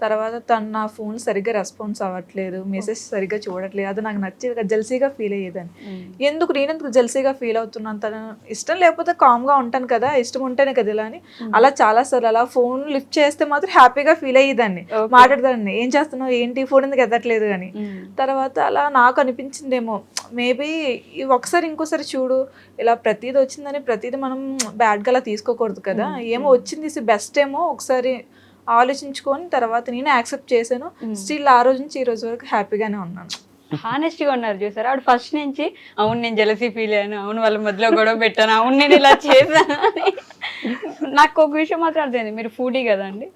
తర్వాత తను నా ఫోన్ సరిగ్గా రెస్పాన్స్ అవ్వట్లేదు, మెసేజ్ సరిగ్గా చూడట్లేదు, అది నాకు నచ్చేది, జెల్సీగా ఫీల్ అయ్యేదాన్ని. నేనెందుకు జెల్సీగా ఫీల్ అవుతున్నాను, తను ఇష్టం లేకపోతే కామ్గా ఉంటాను కదా, ఇష్టం ఉంటేనే కదా ఇలా అని. అలా చాలాసార్లు అలా ఫోన్ లిఫ్ట్ చేస్తే మాత్రం హ్యాపీగా ఫీల్ అయ్యేదాన్ని, మాట్లాడదాన్ని, ఏం చేస్తున్నావు ఏంటి ఫోన్ ఎందుకు ఎత్తట్లేదు అని. తర్వాత అలా నాకు అనిపించిందేమో మేబీ ఒకసారి ఇంకోసారి చూడు, ఇలా ప్రతిదీ వచ్చిందని ప్రతిదీ మనం బ్యాడ్గా అలా తీసుకోకూడదు కదా, ఏమో వచ్చింది బెస్ట్ ఏమో ఒకసారి ఆలోచించుకొని తర్వాత నేను యాక్సెప్ట్ చేశాను. స్టిల్ ఆ రోజు నుంచి ఈ రోజు వరకు హ్యాపీగానే ఉన్నాను. హానెస్ట్గా ఉన్నారు చూసారు ఆవిడ ఫస్ట్ నుంచి. అవును నేను జెలసీ ఫీల్ అయ్యాను, అవును వాళ్ళ మధ్యలో గొడవ పెట్టాను, అవును నేను ఇలా చేశాను అని. నాకు ఒక విషయం మాత్రం అర్థమైంది, మీరు ఫుడీ కదా అండి.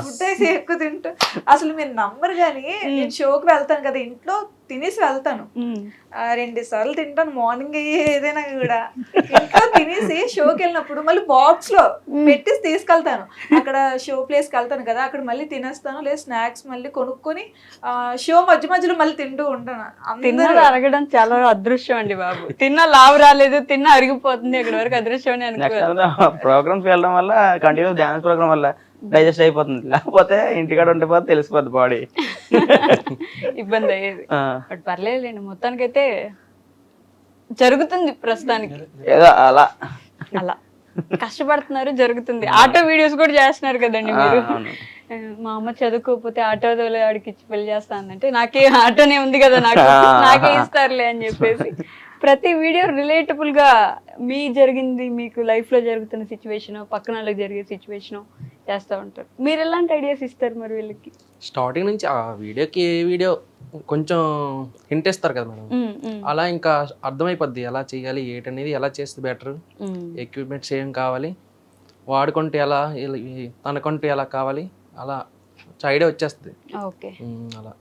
ఫుడ్ అయితే ఎక్కువ తింటా, అసలు మీరు నమ్మరు కానీ నేను షోకి వెళ్తాను కదా, ఇంట్లో తినేసి వెళ్తాను. 2 సార్లు తింటాను, మార్నింగ్ ఏదైనా కూడా ఇంట్లో తినేసి షోకి వెళ్ళినప్పుడు మళ్ళీ బాక్స్ లో పెట్టేసి తీసుకెళ్తాను. అక్కడ షో ప్లేస్ కి వెళ్తాను కదా, అక్కడ మళ్ళీ తినేస్తాను, లేదా స్నాక్స్ మళ్ళీ కొనుక్కొని షో మధ్యలో మళ్ళీ తింటూ ఉంటాను. తిన్నది అరగడం చాలా అదృష్టం అండి బాబు. తిన్న లావు రాలేదు, తిన్న అరిగిపోతుంది, ఇక్కడ వరకు అదృష్టం అని అనుకో. ప్రోగ్రామ్స్ వెళ్ళడం వల్ల, కంటిన్యూస్ డాన్స్ ప్రోగ్రామ్ వల్ల డైజెస్ట్ అయిపోతుంది, లేకపోతే ఇంటికాడ ఉండిపోతే తెలిసిపోద్ది బాడీ, ఇబ్బంది అయ్యేది. బట్ పర్లేదులేండి, మొత్తానికైతే జరుగుతుంది ప్రస్తుతానికి. ఏదో అలా అలా కష్టపడుతున్నారు, జరుగుతుంది. ఆటో వీడియోస్ కూడా చేస్తున్నారు కదండి మీరు. మా అమ్మ చదువుకోకపోతే ఆటో ఆడికి ఇచ్చి పెళ్లి చేస్తానంటే, నాకే ఆటోనే ఉంది కదా, నాకే ఇస్తారులే అని చెప్పేసి ప్రతి వీడియో రిలేటబుల్ గా మీ జరిగింది, మీకు లైఫ్ లో జరుగుతున్న సిచ్యువేషన్, పక్కన వాళ్ళకి జరిగే సిచ్యువేషన్ చేస్తూ ఉంటారు. మీరు ఎలాంటి ఐడియాస్ ఇస్తారు మరి వీళ్ళకి? స్టార్టింగ్ నుంచి ఆ వీడియోకి ఏ వీడియో కొంచెం హింట్ ఇస్తారు కదా మేడం, అలా ఇంకా అర్థమైపోద్ది ఎలా చేయాలి ఏంటనేది, ఎలా చేస్తే బెటర్, ఎక్విప్మెంట్స్ ఏం కావాలి, వాడుకుంటే ఎలా, తనకుంటే ఎలా కావాలి, అలా ఐడియా వచ్చేస్తుంది. ఓకే, అలా.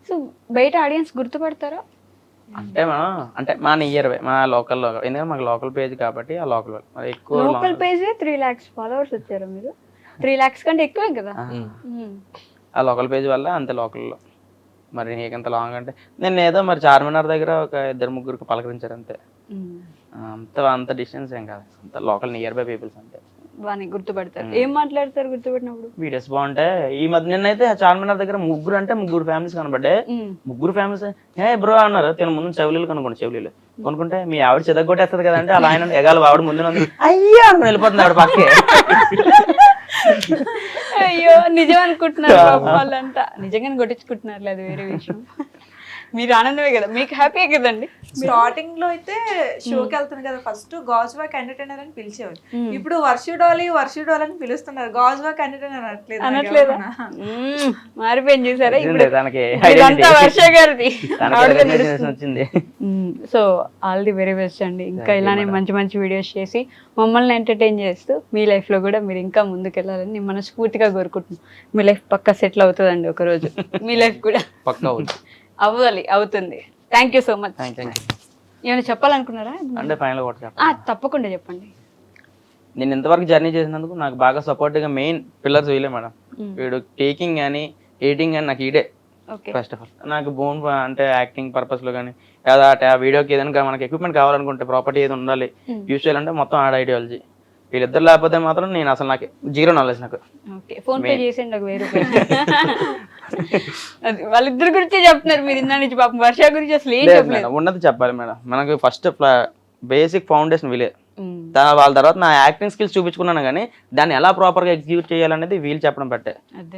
సో బయట ఆడియన్స్ గుర్తుపడతారా? అంటే మా నియర్వే, మా లోకల్లో, ఎందుకంటే మాకు లోకల్ పేజ్ కాబట్టి ఆ లోకల్ మరి ఎక్కువ లోకల్ పేజ్ 3 lakhs ఫాలోవర్స్ వచ్చారా మీరు? 3 lakhs కంటే ఎక్కువే కదా. ఆ లోకల్ పేజ్ వల్ల అంతే లోకల్లో. మరి నీకంత లాంగ్ అంటే నేను ఏదో మరి చార్మినార్ దగ్గర ఒక 2-3 పలకరించారు అంతే, అంత డిస్టెన్స్ ఏం కాదు, అంత లోకల్ నియర్ బై పీపుల్స్ అంతే. వాని గుర్తుపడతారు. ఏం మాట్లాడతారు గుర్తుపట్టినప్పుడు? వీడియోస్ బాగుంటాయి. ఈ మధ్య నిన్నైతే చార్మినార్ దగ్గర 3 ఫ్యామిలీస్ కనబడ్డే, 3 ఫ్యామిలీస్ ఏ బ్రో అన్నారు. తిన ముందు చెవులీలు కనుక్కోండి, చెవులీలు కొనుక్కుంటే మీ ఆవిడ చెదగొట్టేస్తుంది కదంటే, అలా ఆయన ఎగాలి ఆవిడ ముందు ఉంది, అయ్యా అనుకుని వెళ్ళిపోతుంది ఆవిడ పక్కే. అయ్యో నిజం అనుకుంటున్నారు వాళ్ళంతా, నిజంగానే కొట్టించుకుంటున్నారు, లేదు వేరే విషయం. మీరు ఆనందమే కదా, మీకు హ్యాపీయే కదండి. స్టార్టింగ్ లో అయితే షోకి వెళ్తాను కదా, ఫస్ట్ గాజ్వాక్ ఎంటర్టైనర్ అని పిలిచేవారు, ఇప్పుడు వర్షుడాలి అని పిలుస్తున్నారు, గాజ్వాక్ ఎంటర్టైనర్ అనట్లేదా? మారిపోయింది చూసారా ఇప్పుడు, ఇదంతా వర్ష గారిది. So all the very best అండి. ఇంకా ఇలానే మంచి మంచి వీడియోస్ చేసి మమ్మల్ని ఎంటర్టైన్ చేస్తూ మీ లైఫ్ లో కూడా మీరు ఇంకా ముందుకెళ్ళాలని నేను మనస్ఫూర్తిగా కోరుకుంటున్నాను. మీ లైఫ్ పక్కా సెటిల్ అవుతుందండి ఒకరోజు, మీ లైఫ్ కూడా పక్కా అవుతుంది. Thank you so much. ఏమైనా చెప్పాలనుకున్నారా? అంటే ఫైనల్ తప్పకుండా చెప్పండి. నేను ఇంతవరకు జర్నీ చేసినందుకు నాకు బాగా సపోర్ట్గా మెయిన్ పిల్లర్స్ వీలే మేడం. వీడు టేకింగ్ కానీ ఎడిటింగ్ కానీ నాకు ఈడే ఫస్ట్ ఆఫ్ ఆల్. నాకు బోన్ అంటే యాక్టింగ్ పర్పస్లో కానీ లేదా ఆ వీడియోకి ఏదైనా మనకి ఎక్విప్మెంట్ కావాలనుకుంటే, ప్రాపర్టీ ఏది ఉండాలి, యూజ్ చేయాలంటే మొత్తం ఆడ ఐడియాలజీ. వీళ్ళిద్దరు లేకపోతే మాత్రం నేను అసలు నాకు 0 నాలెడ్జ్. నాకు ఫోన్ పే చేసేయండి ఒక 1000 రూపాయలు. వాళ్ళిద్దరి గురించి చెప్తున్నారు మీరు ఇందా నుంచి, పాపం వర్ష గురించి అసలు ఏం చెప్పలేదు. ఉన్నది చెప్పాలి మేడం. మనకు ఫస్ట్ బేసిక్ ఫౌండేషన్ వీలే, వాళ్ళ తర్వాత నా యాక్టింగ్ స్కిల్స్ చూపించుకున్నాను కానీ దాన్ని ఎలా ప్రాపర్గా ఎగ్జిక్యూట్ చేయాలనేది వీళ్ళు చెప్పడం బట్టే.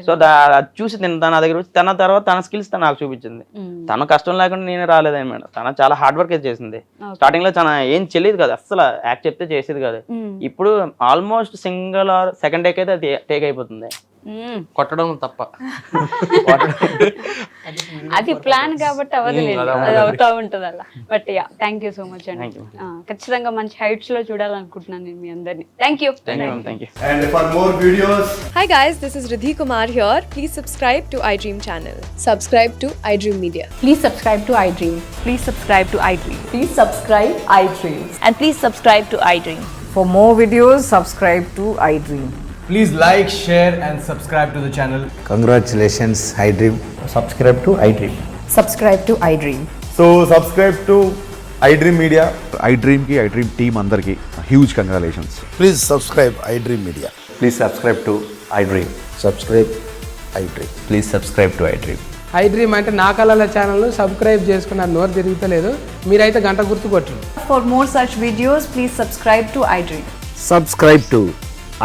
సో అది చూసి తన దగ్గర వచ్చి తన తర్వాత తన స్కిల్స్ నాకు చూపించింది. తన కష్టం లేకుండా నేనే రాలేదని మేడం, తన చాలా హార్డ్ వర్క్ చేసింది. స్టార్టింగ్ లో తన ఏం తెలియదు కదా, అసలు యాక్ట్ చెప్తే చేసేది కాదు. ఇప్పుడు almost single or second take అయితే అది టేక్ అయిపోతుంది, కొట్టడం తప్ప. అది ప్లాన్ కాబట్టి అవ్వదులేదు, అది అవుతా ఉంటుంది అలా. But yeah, thank you so much అండి. ఖచ్చితంగా మంచి హైట్స్ లో చూడాలనుకుంటున్నాను నేను మీ అందరినీ. Thank you. And for more videos, Hi guys, this is Riddhi Kumar here. Please subscribe to iDream channel. Subscribe to iDream Media. Please subscribe to iDream. Please subscribe to iDream. Please subscribe iDream. And please subscribe to iDream. For more videos, subscribe to iDream. please like, share and subscribe to the channel. Congratulations, iDream. Subscribe to iDream. Subscribe to iDream. So subscribe to iDream Media. iDreamకి iDream team అందరికీ huge congratulations. Please subscribe iDream Media. Please subscribe to iDream. Subscribe iDream. Please subscribe to iDream. iDream అంటే నా కళల channel subscribe చేసుకున్న నోరు తిరుగుతలేదు, మీరైతే గంట గుర్తు కొట్టండి. For more such videos, please subscribe to iDream. Subscribe to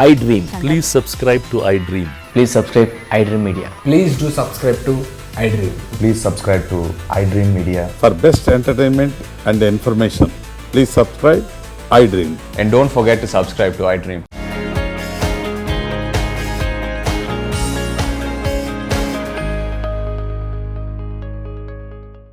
iDream. Please subscribe to iDream. Please subscribe iDream Media. Please do subscribe to iDream. Please subscribe to iDream Media. For best entertainment and information, please subscribe iDream. And don't forget to subscribe to iDream.